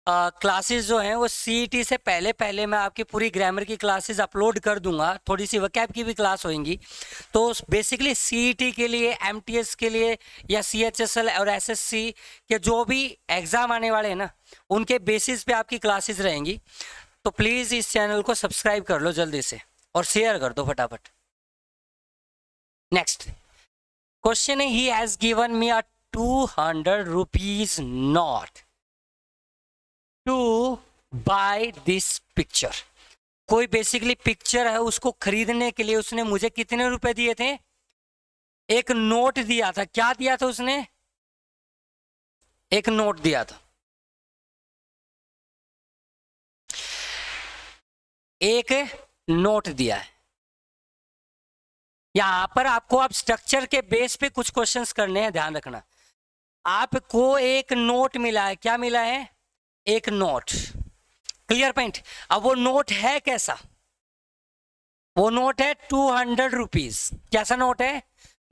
क्लासेस जो हैं वो सीईटी से पहले पहले मैं आपकी पूरी ग्रामर की क्लासेस अपलोड कर दूंगा, थोड़ी सी वकैब की भी क्लास होंगी। तो बेसिकली सीईटी के लिए, एमटीएस के लिए या सीएचएसएल और एसएससी के जो भी एग्ज़ाम आने वाले हैं ना, उनके बेसिस पे आपकी क्लासेस रहेंगी। तो प्लीज़ इस चैनल को सब्सक्राइब कर लो जल्दी से और शेयर कर दो फटाफट। नेक्स्ट क्वेश्चन है, he has given me a 200 rupees note to buy this picture. कोई बेसिकली पिक्चर है, उसको खरीदने के लिए उसने मुझे कितने रुपए दिए थे? एक नोट दिया था। क्या दिया था उसने? एक नोट दिया था। एक नोट दिया है। यहां पर आपको अब स्ट्रक्चर के बेस पे कुछ क्वेश्चंस करने हैं, ध्यान रखना। आपको एक नोट मिला है। क्या मिला है? एक नोट। Clear point. अब वो नोट है कैसा? वो नोट है 200 रुपीज। कैसा नोट है?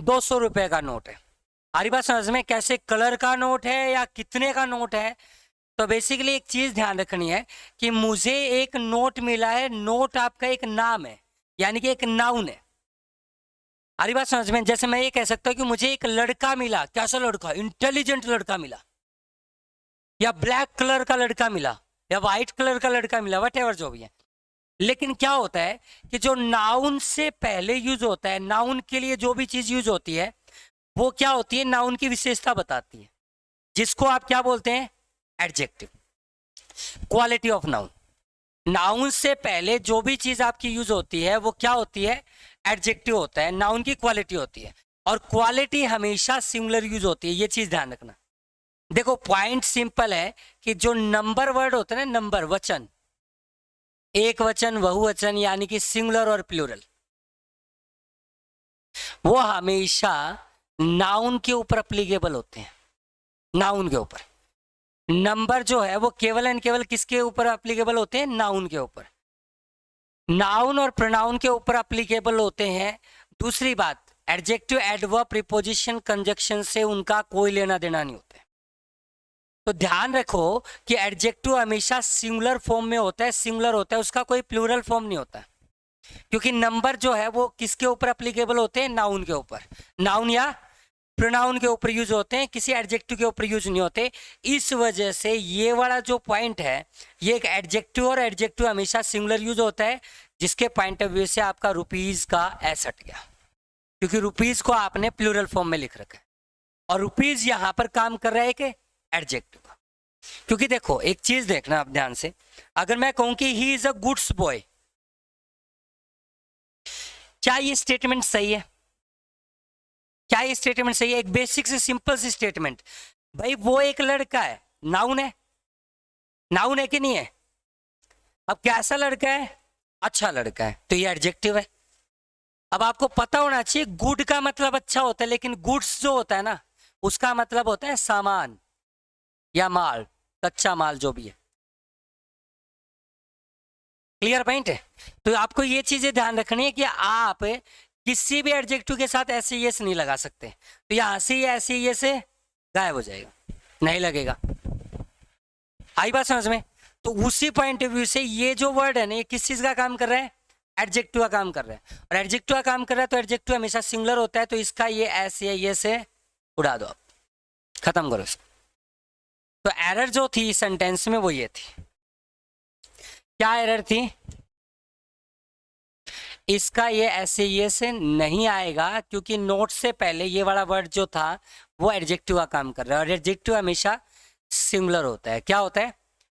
200 रुपए का नोट है। हमारी बात समझ में? कैसे कलर का नोट है या कितने का नोट है? तो बेसिकली एक चीज ध्यान रखनी है कि मुझे एक नोट मिला है। नोट आपका एक नाम है, यानी कि एक नाउन है। हमारी बात समझ में? जैसे मैं ये कह सकता हूं कि मुझे एक लड़का मिला। कैसा लड़का? इंटेलिजेंट लड़का मिला, या ब्लैक कलर का लड़का मिला, या व्हाइट कलर का लड़का मिला, वट जो भी है। लेकिन क्या होता है कि जो नाउन से पहले यूज होता है, नाउन के लिए जो भी चीज यूज होती है, वो क्या होती है, नाउन की विशेषता बताती है, जिसको आप क्या बोलते हैं, adjective. Quality of noun, noun से पहले जो भी चीज आपकी यूज होती है वो क्या होती है, एडजेक्टिव होता है, नाउन की क्वालिटी होती है। और क्वालिटी हमेशा सिंगुलर यूज होती है, ये चीज ध्यान रखना। देखो पॉइंट सिंपल है कि जो नंबर वर्ड होते हैं ना, नंबर वचन, एक वचन, बहुवचन, यानी कि सिंगुलर और प्लूरल, वो हमेशा नाउन के ऊपर अप्लीकेबल होते हैं। नाउन के ऊपर नंबर जो है वो केवल एंड केवल किसके ऊपर अप्लीकेबल होते हैं, नाउन के ऊपर। नाउन और प्रोनाउन के ऊपर अप्लीकेबल होते हैं। दूसरी बात, एडजेक्टिव, एडवर्ब, प्रीपोजिशन, कंजक्शन से उनका कोई लेना देना नहीं होता है। तो ध्यान रखो कि एडजेक्टिव हमेशा सिंगुलर फॉर्म में होता है, सिंगुलर होता है, उसका कोई प्लूरल फॉर्म नहीं होता, क्योंकि नंबर जो है वो किसके ऊपर अप्लीकेबल होते हैं, नाउन के ऊपर। नाउन या प्रोनाउन के ऊपर यूज होते हैं, किसी एडजेक्टिव के ऊपर यूज नहीं होते। इस वजह से ये वाला जो पॉइंट है, ये एक एडजेक्टिव, और एडजेक्टिव हमेशा सिंगुलर यूज होता है, जिसके पॉइंट ऑफ व्यू से आपका रुपीज का एस हट गया, क्योंकि रुपीज को आपने प्लूरल फॉर्म में लिख रखा है, और रुपीज यहां पर काम कर रहा है कि एडजेक्टिव का। क्योंकि देखो एक चीज देखना आप ध्यान से, अगर मैं कहूं कि he is a goods boy, क्या ये स्टेटमेंट सही है, क्या ये स्टेटमेंट सही है? एक बेसिक से सिंपल सी स्टेटमेंट, भाई वो एक लड़का है, नाउन है, नाउन है कि नहीं है? अब कैसा लड़का है, अच्छा लड़का है, तो ये एडजेक्टिव है। अब आपको पता होना चाहिए गुड का मतलब अच्छा होता है, लेकिन गुड्स जो होता है ना, उसका मतलब होता है सामान या माल, कच्चा माल जो भी है। क्लियर पॉइंट है? तो आपको ये चीजें ध्यान रखनी है कि आप किसी भी एडजेक्टिव के साथ ऐसे यस नहीं लगा सकते, तो यहां से ऐसे ये से गायब हो जाएगा, नहीं लगेगा। आई बात समझ में? तो उसी पॉइंट ऑफ व्यू से ये जो वर्ड है ना, ये किस चीज का काम कर रहा है, एडजेक्टिव का काम कर रहा है। और एडजेक्टिव का काम कर रहा है तो एडजेक्टिव हमेशा सिंगुलर होता है, तो इसका ये ऐसे ये से उड़ा दो, आप खत्म करो इसको। तो एरर जो थी इस सेंटेंस में वो ये थी, क्या एरर थी, इसका ये ऐसे ये से नहीं आएगा, क्योंकि नोट से पहले ये वाला वर्ड जो था वो एडजेक्टिव का काम कर रहा है, और एडजेक्टिव हमेशा सिंगुलर होता है। क्या होता है,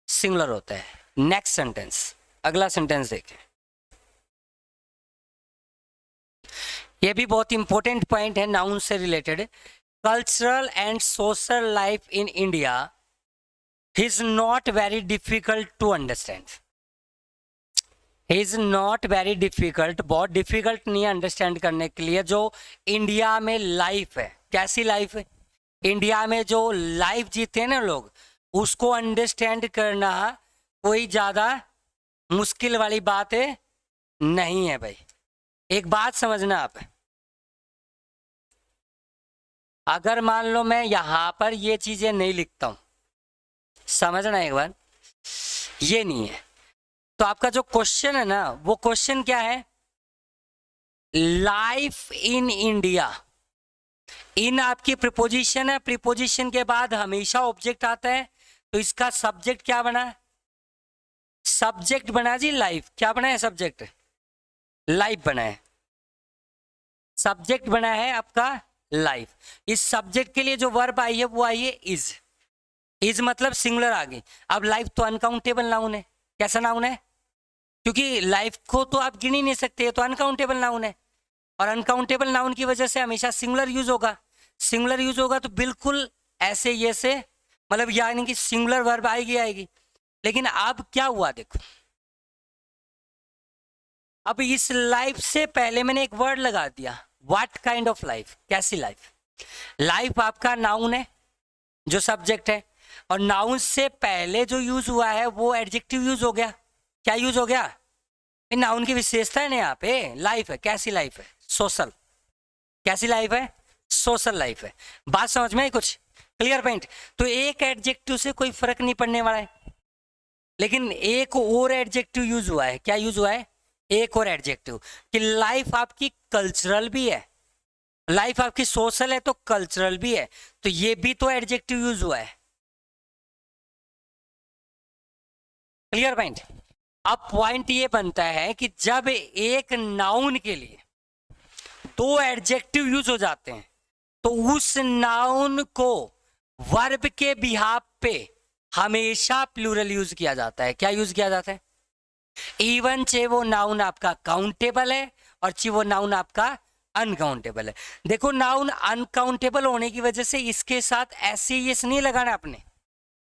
सिंगुलर होता है। नेक्स्ट सेंटेंस, अगला सेंटेंस देखें, ये भी बहुत इंपॉर्टेंट पॉइंट है नाउन से related. Cultural and social life in India is not very difficult to understand. Is not very difficult, बहुत डिफिकल्ट नहीं है अंडरस्टैंड करने के लिए। जो इंडिया में लाइफ है, कैसी लाइफ है, इंडिया में जो लाइफ जीते हैं ना लोग, उसको अंडरस्टैंड करना कोई ज्यादा मुश्किल वाली बात है नहीं है भाई। एक बात समझना आप, अगर मान लो मैं यहां पर ये चीजें नहीं लिखता हूं, समझना एक बार, ये नहीं है, तो आपका जो क्वेश्चन है ना, वो क्वेश्चन क्या है, लाइफ इन इंडिया। इन आपकी प्रीपोजिशन है, प्रीपोजिशन के बाद हमेशा ऑब्जेक्ट आता है, तो इसका सब्जेक्ट क्या बना, सब्जेक्ट बना जी लाइफ। क्या बना है, सब्जेक्ट, लाइफ बना है, सब्जेक्ट बना है आपका लाइफ। इस सब्जेक्ट के लिए जो वर्ब आई है वो आई है इज। इज मतलब सिंगुलर आ गई। अब लाइफ तो अनकाउंटेबल नाउन है, कैसा नाउन है, क्योंकि लाइफ को तो आप गिन ही नहीं सकते, तो अनकाउंटेबल नाउन है, और अनकाउंटेबल नाउन की वजह से हमेशा सिंगुलर यूज होगा। सिंगुलर यूज होगा तो बिल्कुल ऐसे ये से, मतलब यानी कि सिंगुलर वर्ब आएगी आएगी। लेकिन अब क्या हुआ देखो, अब इस लाइफ से पहले मैंने एक वर्ड लगा दिया, व्हाट काइंड ऑफ लाइफ, कैसी लाइफ। लाइफ आपका नाउन है जो सब्जेक्ट है, और नाउन से पहले जो यूज हुआ है वो एडजेक्टिव यूज हो गया। क्या यूज हो गया, नाउन की विशेषता है ना यहाँ पे, लाइफ है, कैसी लाइफ है, सोशल। कैसी लाइफ है, सोशल लाइफ है। बात समझ में आई कुछ, क्लियर पॉइंट? तो एक एडजेक्टिव से कोई फर्क नहीं पड़ने वाला है, लेकिन एक और एडजेक्टिव यूज हुआ है। क्या यूज हुआ है, एक और एडजेक्टिव, कि लाइफ आपकी कल्चरल भी है, लाइफ आपकी सोशल है तो कल्चरल भी है, तो ये भी तो एडजेक्टिव यूज हुआ है। Clear point? अब पॉइंट ये बनता है कि जब एक नाउन के लिए दो एडजेक्टिव यूज हो जाते हैं, तो उस नाउन को वर्ब के बिहाफ पे हमेशा प्लूरल यूज किया जाता है। क्या यूज किया जाता है? इवन चाहे वो नाउन आपका काउंटेबल है और चाहे वो नाउन आपका अनकाउंटेबल है। देखो, नाउन अनकाउंटेबल होने की वजह से इसके साथ ऐसे यस नहीं लगाना आपने,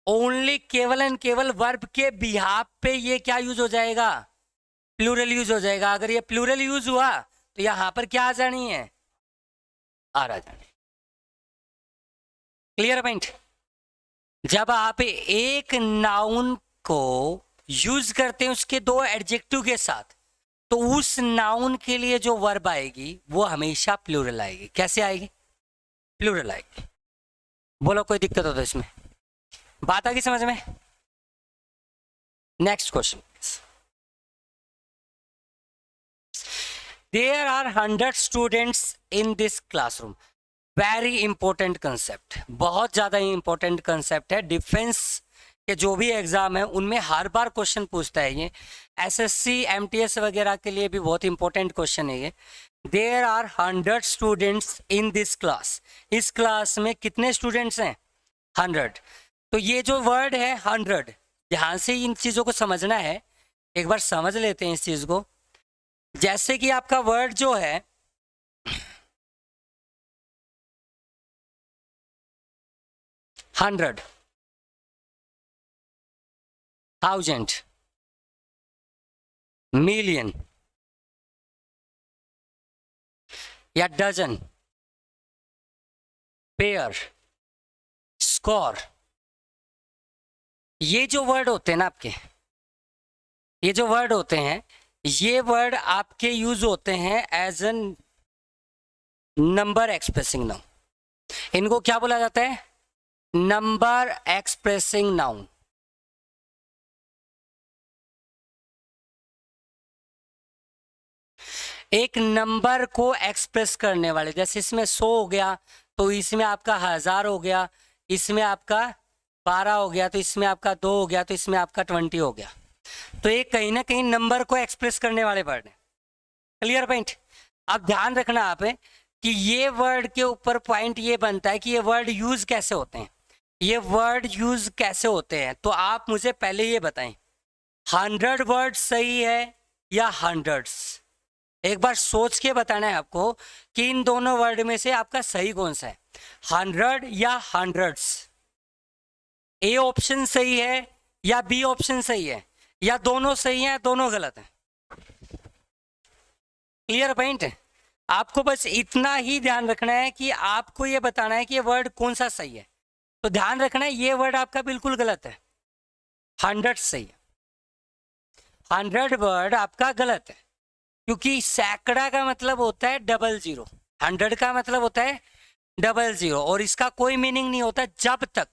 ओनली केवल एंड केवल वर्ब के बिहाफ पे ये क्या यूज हो जाएगा? प्लूरल यूज हो जाएगा। अगर ये प्लूरल यूज हुआ तो यहां पर क्या आ जानी है? आर आ जानी। Clear point? जब आप एक नाउन को यूज करते हैं उसके दो एडजेक्टिव के साथ, तो उस नाउन के लिए जो वर्ब आएगी वो हमेशा प्लूरल आएगी। कैसे आएगी? प्लूरल आएगी। बोलो, कोई दिक्कत हो तो इसमें? बात आ गई समझ में? Next question. There are 100 students in this classroom. Very important concept, बहुत ज्यादा इंपॉर्टेंट कंसेप्ट है। डिफेंस के जो भी एग्जाम है उनमें हर बार क्वेश्चन पूछता है ये। एसएससी एमटीएस वगैरह के लिए भी बहुत इंपॉर्टेंट क्वेश्चन है ये। There are 100 students in this class. इस क्लास में कितने स्टूडेंट्स हैं? 100। तो ये जो वर्ड है 100, ध्यान से इन चीजों को समझना है। एक बार समझ लेते हैं इस चीज को। जैसे कि आपका वर्ड जो है 100, 1000, मिलियन या डजन, पेयर, स्कोर, ये जो वर्ड होते हैं ना आपके, ये जो वर्ड होते हैं, ये वर्ड आपके यूज होते हैं as an number expressing noun. इनको क्या बोला जाता है? Number expressing noun. एक नंबर को एक्सप्रेस करने वाले, जैसे इसमें 100 हो गया तो इसमें आपका 1000 हो गया, इसमें आपका 12 हो गया तो इसमें आपका 2 हो गया तो इसमें आपका 20 हो गया। तो ये कहीं ना कहीं नंबर को एक्सप्रेस करने वाले वर्ड है। Clear point? अब ध्यान रखना आप कि ये वर्ड के ऊपर पॉइंट ये बनता है कि ये वर्ड यूज कैसे होते हैं। ये वर्ड यूज कैसे होते हैं तो आप मुझे पहले ये बताएं, 100 वर्ड सही है या हंड्रेड्स? एक बार सोच के बताना है आपको कि इन दोनों वर्ड में से आपका सही कौन सा है, 100 या हंड्रेड्स? ए ऑप्शन सही है या बी ऑप्शन सही है, या दोनों सही है दोनों गलत है? क्लियर पॉइंट है? आपको बस इतना ही ध्यान रखना है कि आपको ये बताना है कि ये वर्ड कौन सा सही है। तो ध्यान रखना है ये वर्ड आपका बिल्कुल गलत है, 100 सही है, 100 वर्ड आपका गलत है। क्योंकि सैकड़ा का मतलब होता है 00, 100 का मतलब होता है 00, और इसका कोई मीनिंग नहीं होता जब तक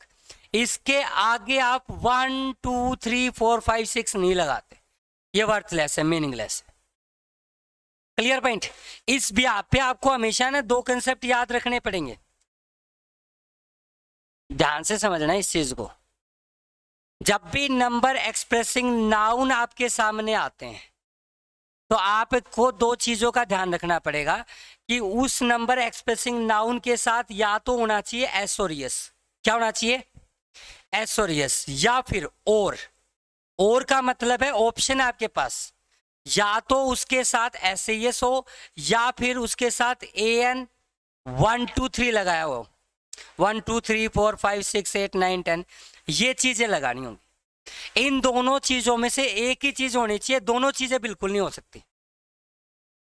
इसके आगे आप 1 2 3 4 5 6 नहीं लगाते। ये वर्थलेस है, मीनिंगलेस है। Clear point? इस ब्याह पे आपको हमेशा ना दो कंसेप्ट याद रखने पड़ेंगे। ध्यान से समझना इस चीज को। जब भी नंबर एक्सप्रेसिंग नाउन आपके सामने आते हैं तो आपको दो चीजों का ध्यान रखना पड़ेगा कि उस नंबर एक्सप्रेसिंग नाउन के साथ या तो होना चाहिए एस और यस। क्या होना चाहिए? एस और यस, या फिर और का मतलब है ऑप्शन है आपके पास, या तो उसके साथ एस एस हो या फिर उसके साथ AN 1 2 3 लगाया हो, 1 2 3 4 5 6 8 9 10, ये चीजें लगानी होंगी। इन दोनों चीजों में से एक ही चीज होनी चाहिए, दोनों चीजें बिल्कुल नहीं हो सकती।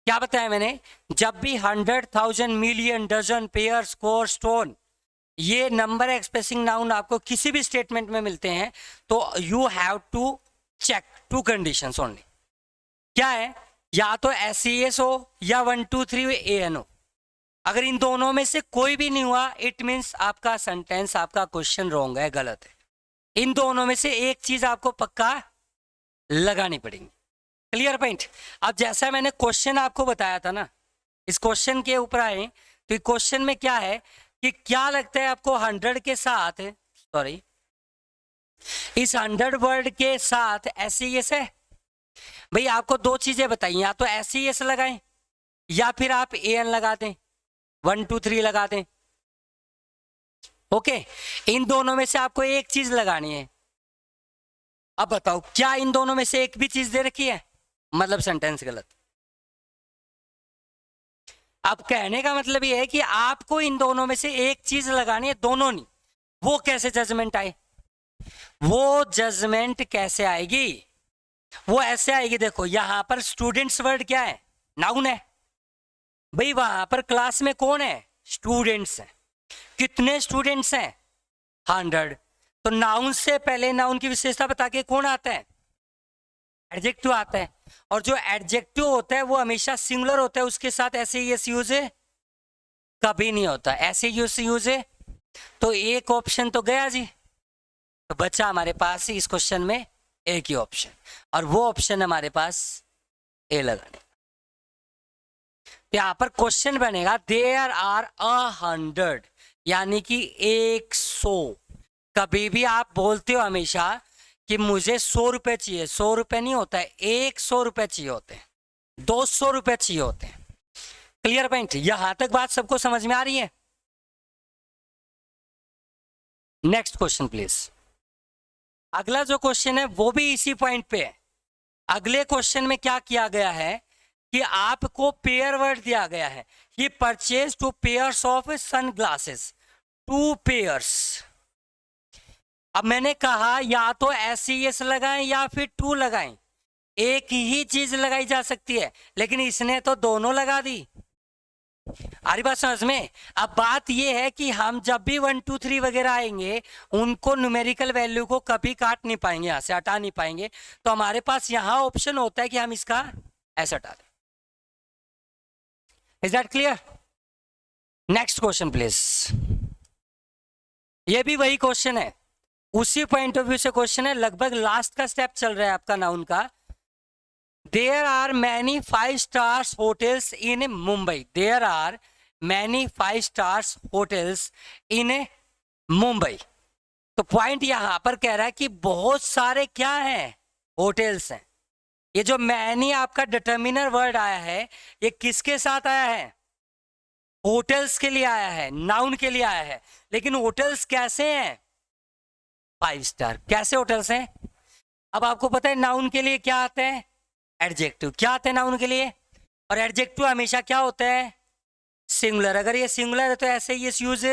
क्या बताया मैंने? जब भी 100, 1000, million, dozen, pair, score, stone, ये नंबर एक्सप्रेसिंग नाउन आपको किसी भी स्टेटमेंट में मिलते हैं तो you have to check 2 conditions only. क्या है? या तो SES हो या 1 2 3 AN हो। अगर इन दोनों में से कोई भी नहीं हुआ इट मीन्स आपका सेंटेंस, आपका क्वेश्चन रॉन्ग है, गलत है। इन दोनों में से एक चीज आपको पक्का लगानी पड़ेगी। Clear point? अब जैसा मैंने क्वेश्चन आपको बताया था ना, इस क्वेश्चन के ऊपर आए तो क्वेश्चन में क्या है कि क्या लगता है आपको 100 के साथ, सॉरी, इस 100 वर्ड के साथ SES है? भाई आपको दो चीजें बताई, या तो SES लगाएं या फिर आप AN लगा दें, 1 2 3 लगा दें। ओके, इन दोनों में से आपको एक चीज लगानी है। अब बताओ क्या इन दोनों में से एक भी चीज दे रखी है? मतलब सेंटेंस गलत। अब कहने का मतलब ये है कि आपको इन दोनों में से एक चीज लगानी है, दोनों नहीं। वो कैसे जजमेंट आए? वो जजमेंट कैसे आएगी? वो ऐसे आएगी, देखो यहां पर स्टूडेंट्स वर्ड क्या है? नाउन है भाई। वहां पर क्लास में कौन है? स्टूडेंट्स हैं। कितने स्टूडेंट्स हैं? 100। तो नाउन से पहले नाउन की विशेषता बता के कौन आता है? एडजेक्टिव आता है। और जो एडजेक्टिव होता है वो हमेशा सिंगुलर होता है, उसके साथ ऐसे यस यूज है कभी नहीं होता, ऐसे यूज है। तो एक ऑप्शन तो गया जी, तो बचा हमारे पास इस क्वेश्चन में एक ही ऑप्शन, और वो ऑप्शन हमारे पास ए लगाने। यहां पर क्वेश्चन बनेगा देयर आर 100, यानी कि 100। कभी भी आप बोलते हो हमेशा कि मुझे 100 रुपए चाहिए, 100 रुपए नहीं होता है, 100 रुपए चाहिए होते हैं, 200 रुपए चाहिए होते हैं। Clear point? यहां तक बात सबको समझ में आ रही है? Next question please. अगला जो क्वेश्चन है वो भी इसी पॉइंट पे है। अगले क्वेश्चन में क्या किया गया है कि आपको पेयर वर्ड दिया गया है, he purchase 2 pairs of sunglasses, 2 pairs. अब मैंने कहा या तो एस लगाएं या फिर 2 लगाएं, एक ही चीज लगाई जा सकती है, लेकिन इसने तो दोनों लगा दी। आ रही बात समझ में? अब बात यह है कि हम जब भी 1 2 3 वगैरह आएंगे, उनको न्यूमेरिकल वैल्यू को कभी काट नहीं पाएंगे, यहां से हटा नहीं पाएंगे। तो हमारे पास यहां ऑप्शन होता है कि हम इसका ऐसा हटा दें। Is that clear? Next question please. ये भी वही क्वेश्चन है, उसी पॉइंट ऑफ व्यू से क्वेश्चन है, लगभग लास्ट का स्टेप चल रहा है आपका नाउन का। There are many 5 stars hotels in Mumbai. There are many 5 stars hotels in Mumbai. तो पॉइंट यहां पर कह रहा है कि बहुत सारे क्या हैं? होटल्स हैं। ये जो मैनी आपका डिटर्मिनर वर्ड आया है, ये किसके साथ आया है? होटल्स के लिए आया है, नाउन के लिए आया है। लेकिन होटल्स कैसे हैं? 5 स्टार। कैसे होटल्स हैं? अब आपको पता है नाउन के लिए क्या आता है? एडजेक्टिव। क्या आते हैं नाउन के लिए? और एडजेक्टिव हमेशा क्या होता है? सिंगुलर। अगर ये सिंगुलर है तो ऐसे ही इस यूज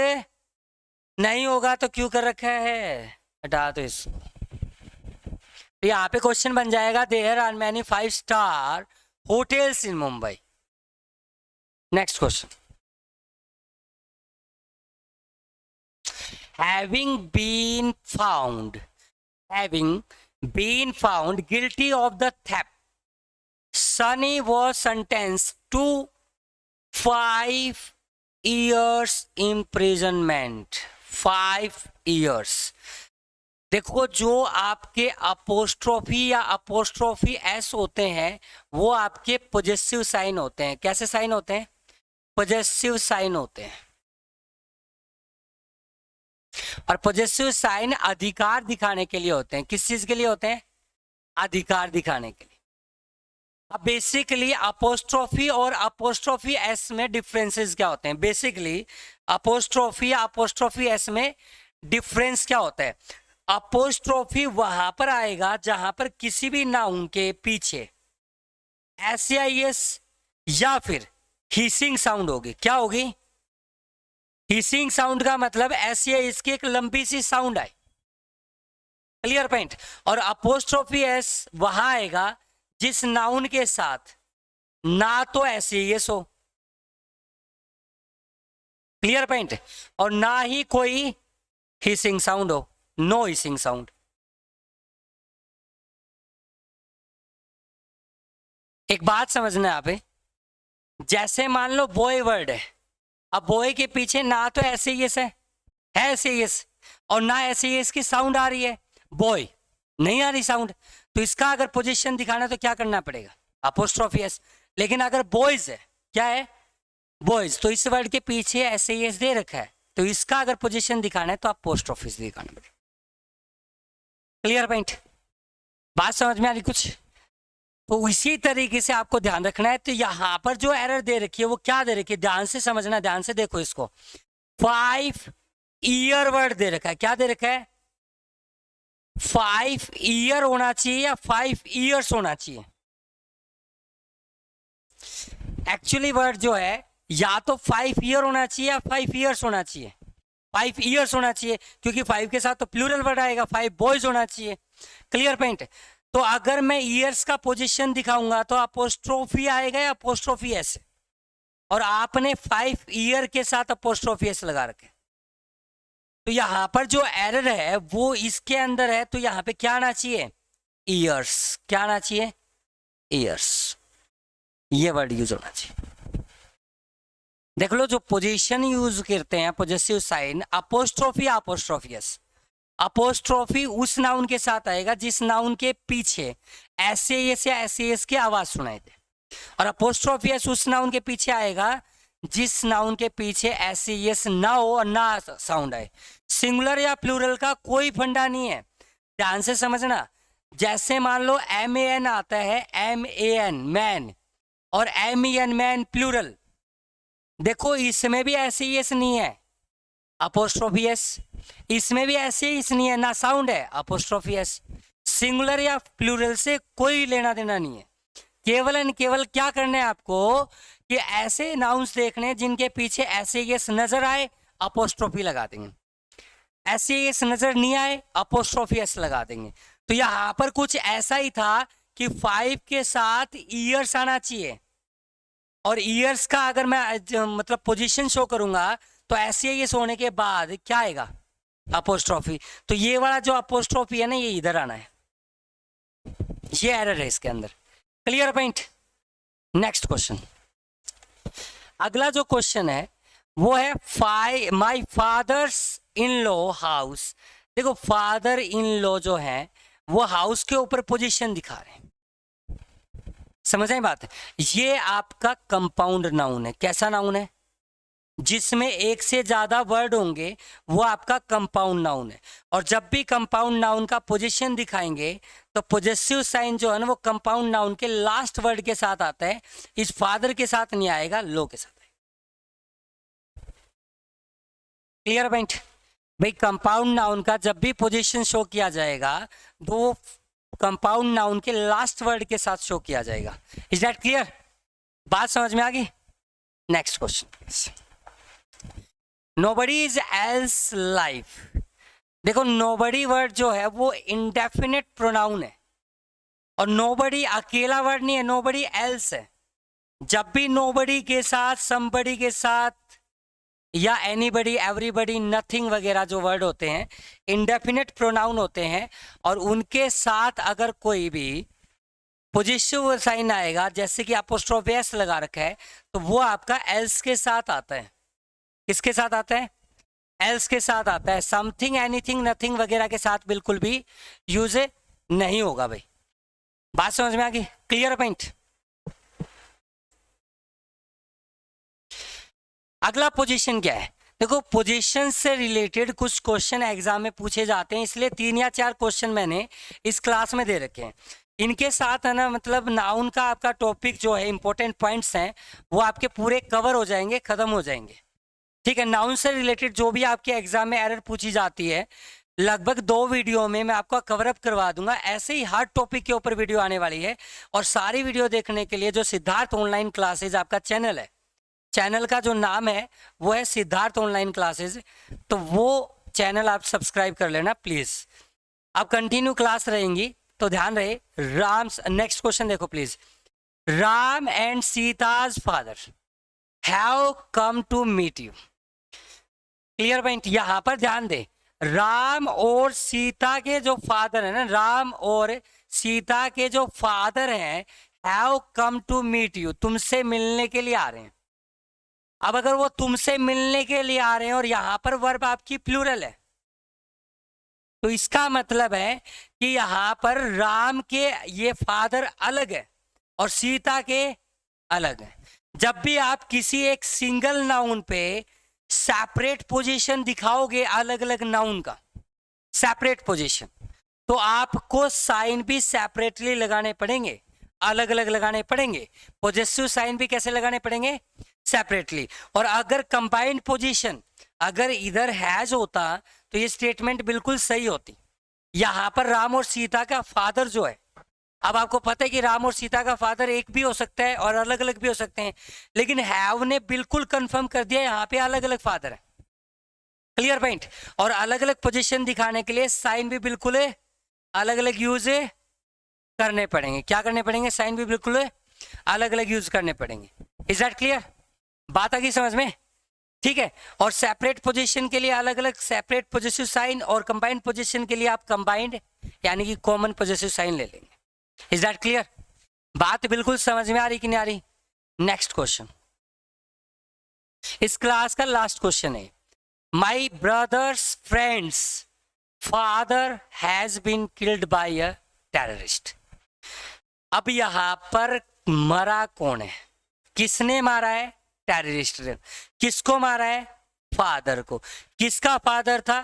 नहीं होगा, तो क्यों कर रखा है? हटा दो इसको। तो यहाँ पे क्वेश्चन बन जाएगा there are many 5 star hotels in Mumbai. Next question. Having been found guilty of the theft, Sunny was sentenced to 5 years imprisonment. 5 years। देखो जो आपके अपोस्ट्रोफी या अपोस्ट्रोफी एस होते हैं वो आपके पॉजेसिव साइन होते हैं। कैसे साइन होते हैं? पॉजेसिव साइन होते हैं। और पॉजेसिव साइन अधिकार दिखाने के लिए होते हैं। किस चीज के लिए होते हैं? अधिकार दिखाने के लिए। अब बेसिकली अपोस्ट्रोफी और अपोस्ट्रोफी एस में डिफरेंसेस क्या होते हैं? बेसिकली अपोस्ट्रोफी या अपोस्ट्रोफी एस में डिफरेंस क्या होता है? अपोस्ट्रोफी वहां पर आएगा जहां पर किसी भी नाउन के पीछे एस या फिर हीसिंग साउंड होगी। क्या होगी? हीसिंग साउंड का मतलब एस की एक लंबी सी साउंड आई। Clear point? और अपोस्ट्रोफी एस वहां आएगा जिस नाउन के साथ ना तो एस हो, क्लियर पॉइंट, और ना ही कोई हिसिंग साउंड हो, नो हिसिंग साउंड। एक बात समझना है आप, जैसे मान लो बॉय वर्ड है, अब बॉय के पीछे ना तो एस है एस, और ना एस की साउंड आ रही है, बॉय नहीं आ रही साउंड। तो इसका अगर पोजीशन दिखाना तो क्या करना पड़ेगा? Apostrophe S. लेकिन अगर बॉयज है, क्या है? बॉयज, तो इस वर्ड के पीछे एस दे रखा है, तो इसका अगर पोजीशन दिखाना है तो अपोस्ट्रोफी दिखाना पड़ेगा। Clear point? बात समझ में आ रही कुछ? तो इसी तरीके से आपको ध्यान रखना है। तो यहां पर जो एरर दे रखी है वो क्या दे रखी है? ध्यान से समझना, ध्यान से देखो इसको। 5 ईयर वर्ड दे रखा है, क्या दे रखा है? 5 ईयर होना चाहिए या 5 ईयर्स होना चाहिए? एक्चुअली वर्ड जो है या तो 5 ईयर होना चाहिए या 5 ईयर्स होना चाहिए। 5 ईयर्स होना चाहिए क्योंकि 5 के साथ तो प्लूरल वर्ड आएगा, 5 बॉयज होना चाहिए। Clear point? तो अगर मैं ईयर्स का पोजीशन दिखाऊंगा तो अपोस्ट्रोफी आएगा या अपोस्ट्रोफी एस, और आपने 5 ईयर के साथ अपोस्ट्रोफी एस लगा रखे। तो यहां पर जो एरर है वो इसके अंदर है, तो यहां पे क्या आना चाहिए? ईयर्स। क्या आना चाहिए? ईयर्स। ये वर्ड यूज होना चाहिए। देख लो, जो पोजीशन यूज करते हैं पोजेसिव साइन, अपोस्ट्रोफी अपोस्ट्रोफियस। अपोस्ट्रोफी उस नाउन के साथ आएगा जिस नाउन के पीछे एस या एस की आवाज सुनाई दे, और अपोस्ट्रोफियस उस नाउन के पीछे आएगा जिस नाउन के पीछे एस ना हो और ना साउंड आए। सिंगुलर या प्लूरल का कोई फंडा नहीं है, ध्यान से समझना। जैसे मान लो MAN आता है, MAN मैन, और MEN मैन प्लूरल। देखो इसमें भी एस नहीं है, अपोस्ट्रोफियस। इसमें भी एस नहीं है, ना साउंड है, अपोस्ट्रोफियस। सिंगुलर या प्लूरल से कोई लेना देना नहीं है। केवल एंड केवल क्या करना है आपको कि ऐसे नाउन्स देखने जिनके पीछे एस नजर आए, अपोस्ट्रोफी लगा देंगे। एस नजर नहीं आए, अपोस्ट्रोफी एस लगा देंगे। तो यहां पर कुछ ऐसा ही था कि 5 के साथ ईयर्स आना चाहिए, और ईयर्स का अगर मैं मतलब पोजीशन शो करूंगा तो एस होने के बाद क्या आएगा? अपोस्ट्रोफी। तो ये वाला जो अपोस्ट्रोफी है ना, ये इधर आना है, ये एरर है इसके अंदर। Clear point? Next question. अगला जो क्वेश्चन है वो है my father's in law house. देखो फादर इन लॉ जो है वो हाउस के ऊपर पोजीशन दिखा रहे हैं, समझ आई बात? ये आपका कंपाउंड नाउन है। कैसा नाउन है? जिसमें एक से ज्यादा वर्ड होंगे वो आपका कंपाउंड नाउन है। और जब भी कंपाउंड नाउन का पोजीशन दिखाएंगे तो पोजेसिव साइन जो है ना वो कंपाउंड नाउन के लास्ट वर्ड के साथ आता है। इस फादर के साथ नहीं आएगा, लो के साथ आएगा। Clear point? भाई कंपाउंड नाउन का जब भी पोजीशन शो किया जाएगा तो वो कंपाउंड नाउन के लास्ट वर्ड के साथ शो किया जाएगा। Is that clear? बात समझ में आ गई? Next question. Nobody is else life. देखो नोबडी वर्ड जो है वो इंडेफिनिट प्रोनाउन है, और नोबडी अकेला वर्ड नहीं है, नोबडी एल्स है। जब भी नोबडी के साथ, समबडी के साथ, या एनीबडी, एवरीबडी, नथिंग वगैरह जो वर्ड होते हैं इंडेफिनिट प्रोनाउन होते हैं, और उनके साथ अगर कोई भी पोजिटिव साइन आएगा, जैसे कि अपोस्ट्रोफी एस लगा रखा है, तो वो आपका एल्स के साथ आता है। किसके साथ आता है? एल्स के साथ आता है। समथिंग, एनीथिंग, नथिंग वगैरह के साथ बिल्कुल भी यूज नहीं होगा। भाई बात समझ में आ गई? Clear point? अगला पोजीशन क्या है? देखो पोजीशन से रिलेटेड कुछ क्वेश्चन एग्जाम में पूछे जाते हैं, इसलिए 3 या 4 क्वेश्चन मैंने इस क्लास में दे रखे हैं। इनके साथ है ना, मतलब नाउन का आपका टॉपिक जो है, इंपॉर्टेंट पॉइंट्स हैं वो आपके पूरे कवर हो जाएंगे, खत्म हो जाएंगे। ठीक है? नाउन से रिलेटेड जो भी आपके एग्जाम में एरर पूछी जाती है, लगभग 2 वीडियो में मैं आपको कवर अप करवा दूंगा। ऐसे ही हर टॉपिक के ऊपर वीडियो आने वाली है, और सारी वीडियो देखने के लिए जो सिद्धार्थ ऑनलाइन क्लासेज आपका चैनल है, चैनल का जो नाम है वो है सिद्धार्थ ऑनलाइन क्लासेज, तो वो चैनल आप सब्सक्राइब कर लेना प्लीज। अब कंटिन्यू क्लास रहेंगी तो ध्यान रहे। नेक्स्ट क्वेश्चन देखो please. Ram and Sita's father have come to meet you. Clear point? यहां पर ध्यान दे, राम और सीता के जो फादर है ना, राम और सीता के जो फादर हैं, have come to meet you, तुमसे मिलने के लिए आ रहे हैं। अब अगर वो तुमसे मिलने के लिए आ रहे हैं और यहां पर वर्ब आपकी प्लूरल है, तो इसका मतलब है कि यहां पर राम के ये फादर अलग है और सीता के अलग है। जब भी आप किसी एक सिंगल नाउन पे सेपरेट पोजीशन दिखाओगे, अलग अलग नाउन का सेपरेट पोजीशन, तो आपको साइन भी सेपरेटली लगाने पड़ेंगे, अलग अलग लगाने पड़ेंगे। पोजेसिव साइन भी कैसे लगाने पड़ेंगे? सेपरेटली। और अगर कंबाइंड पोजीशन अगर इधर हैज होता तो ये स्टेटमेंट बिल्कुल सही होती। यहाँ पर राम और सीता का फादर जो है, अब आपको पता है कि राम और सीता का फादर एक भी हो सकता है और अलग अलग भी हो सकते हैं, लेकिन हैव ने बिल्कुल कंफर्म कर दिया यहाँ पे अलग अलग फादर है। Clear point. और अलग अलग पोजीशन दिखाने के लिए साइन भी बिल्कुल है अलग अलग यूज करने पड़ेंगे। क्या करने पड़ेंगे? साइन भी बिल्कुल अलग अलग यूज करने पड़ेंगे। Is that clear? बात आ गई समझ में? ठीक है। और सेपरेट पोजीशन के लिए अलग अलग सेपरेट पोजेसिव साइन, और कंबाइंड पोजीशन के लिए आप कंबाइंड यानी कि कॉमन पोजेसिव साइन ले लेंगे। Is that clear? बात बिल्कुल समझ में आ रही कि नहीं आ रही? नेक्स्ट क्वेश्चन, इस क्लास का लास्ट क्वेश्चन है, my brothers friends father has been killed by a terrorist. अब यहां पर मरा कौन है? किसने मारा है? टेररिस्ट ने। किसको मारा है? फादर को। किसका फादर था?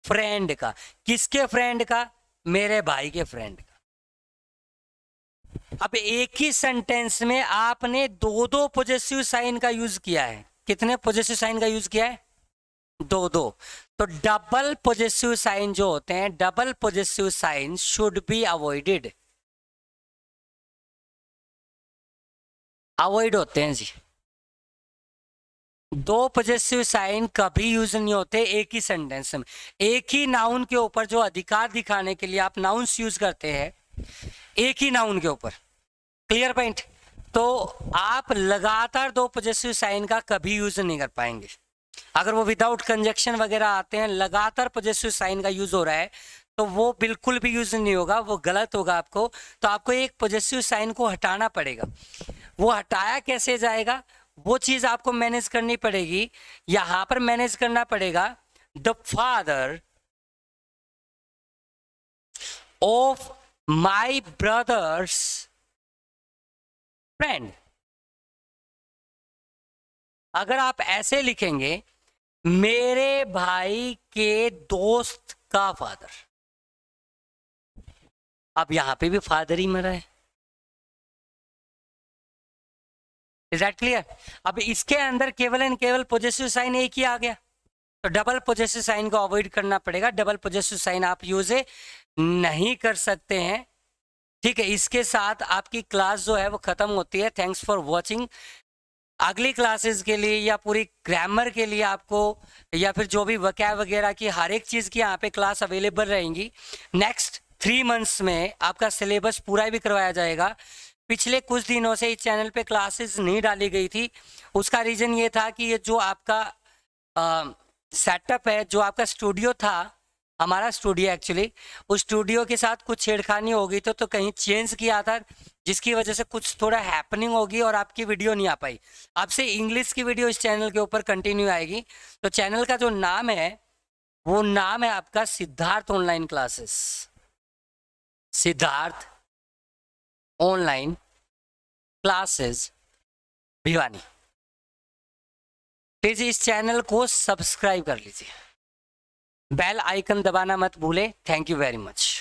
फ्रेंड का। किसके फ्रेंड का? मेरे भाई के फ्रेंड का। अब एक ही सेंटेंस में आपने दो दो पॉजिटिव साइन का यूज किया है। कितने पॉजिटिव साइन का यूज किया है? दो दो। तो डबल पॉजिटिव साइन जो होते हैं, double positive sign should be avoided, avoid होते हैं जी। दो पॉजिटिव साइन कभी यूज नहीं होते एक ही सेंटेंस में। एक ही नाउन के ऊपर जो अधिकार दिखाने के लिए आप नाउन्स यूज करते हैं, एक ही नाउन के ऊपर। Clear point? तो आप लगातार दो पॉजिटिव साइन का कभी यूज नहीं कर पाएंगे। अगर वो विदाउट कंजक्शन वगैरह आते हैं, लगातार पॉजिटिव साइन का यूज हो रहा है, तो वो बिल्कुल भी यूज नहीं होगा, वो गलत होगा आपको। तो आपको एक पॉजिटिव साइन को हटाना पड़ेगा। वो हटाया कैसे जाएगा, वो चीज आपको मैनेज करनी पड़ेगी। यहां पर मैनेज करना पड़ेगा, the father of my brothers friend. अगर आप ऐसे लिखेंगे, मेरे भाई के दोस्त का फादर, अब यहां पे भी फादर ही मरा है। Is that clear? अब इसके अंदर केवल एंड केवल पॉजिटिव साइन एक ही आ गया, तो डबल पॉजिटिव साइन को अवॉइड करना पड़ेगा। डबल पॉजिटिव साइन आप यूज नहीं कर सकते हैं। ठीक है, इसके साथ आपकी क्लास जो है वो खत्म होती है। Thanks for watching. अगली क्लासेस के लिए या पूरी ग्रामर के लिए आपको, या फिर जो भी वकैब वगैरह की हर एक चीज़ की यहाँ पे क्लास अवेलेबल रहेंगी। नेक्स्ट 3 मंथ्स में आपका सिलेबस पूरा भी करवाया जाएगा। पिछले कुछ दिनों से इस चैनल पे क्लासेस नहीं डाली गई थी, उसका रीज़न ये था कि ये जो आपका सेटअप है, जो आपका स्टूडियो था, हमारा स्टूडियो एक्चुअली, उस स्टूडियो के साथ कुछ छेड़खानी हो गई तो कहीं चेंज किया था, जिसकी वजह से कुछ थोड़ा हैपनिंग होगी और आपकी वीडियो नहीं आ पाई। अब से इंग्लिश की वीडियो इस चैनल के ऊपर कंटिन्यू आएगी। तो चैनल का जो नाम है वो नाम है आपका Siddharth online classes. Siddharth online classes Bhiwani. Please इस चैनल को सब्सक्राइब कर लीजिए, बेल आइकन दबाना मत भूले। Thank you very much.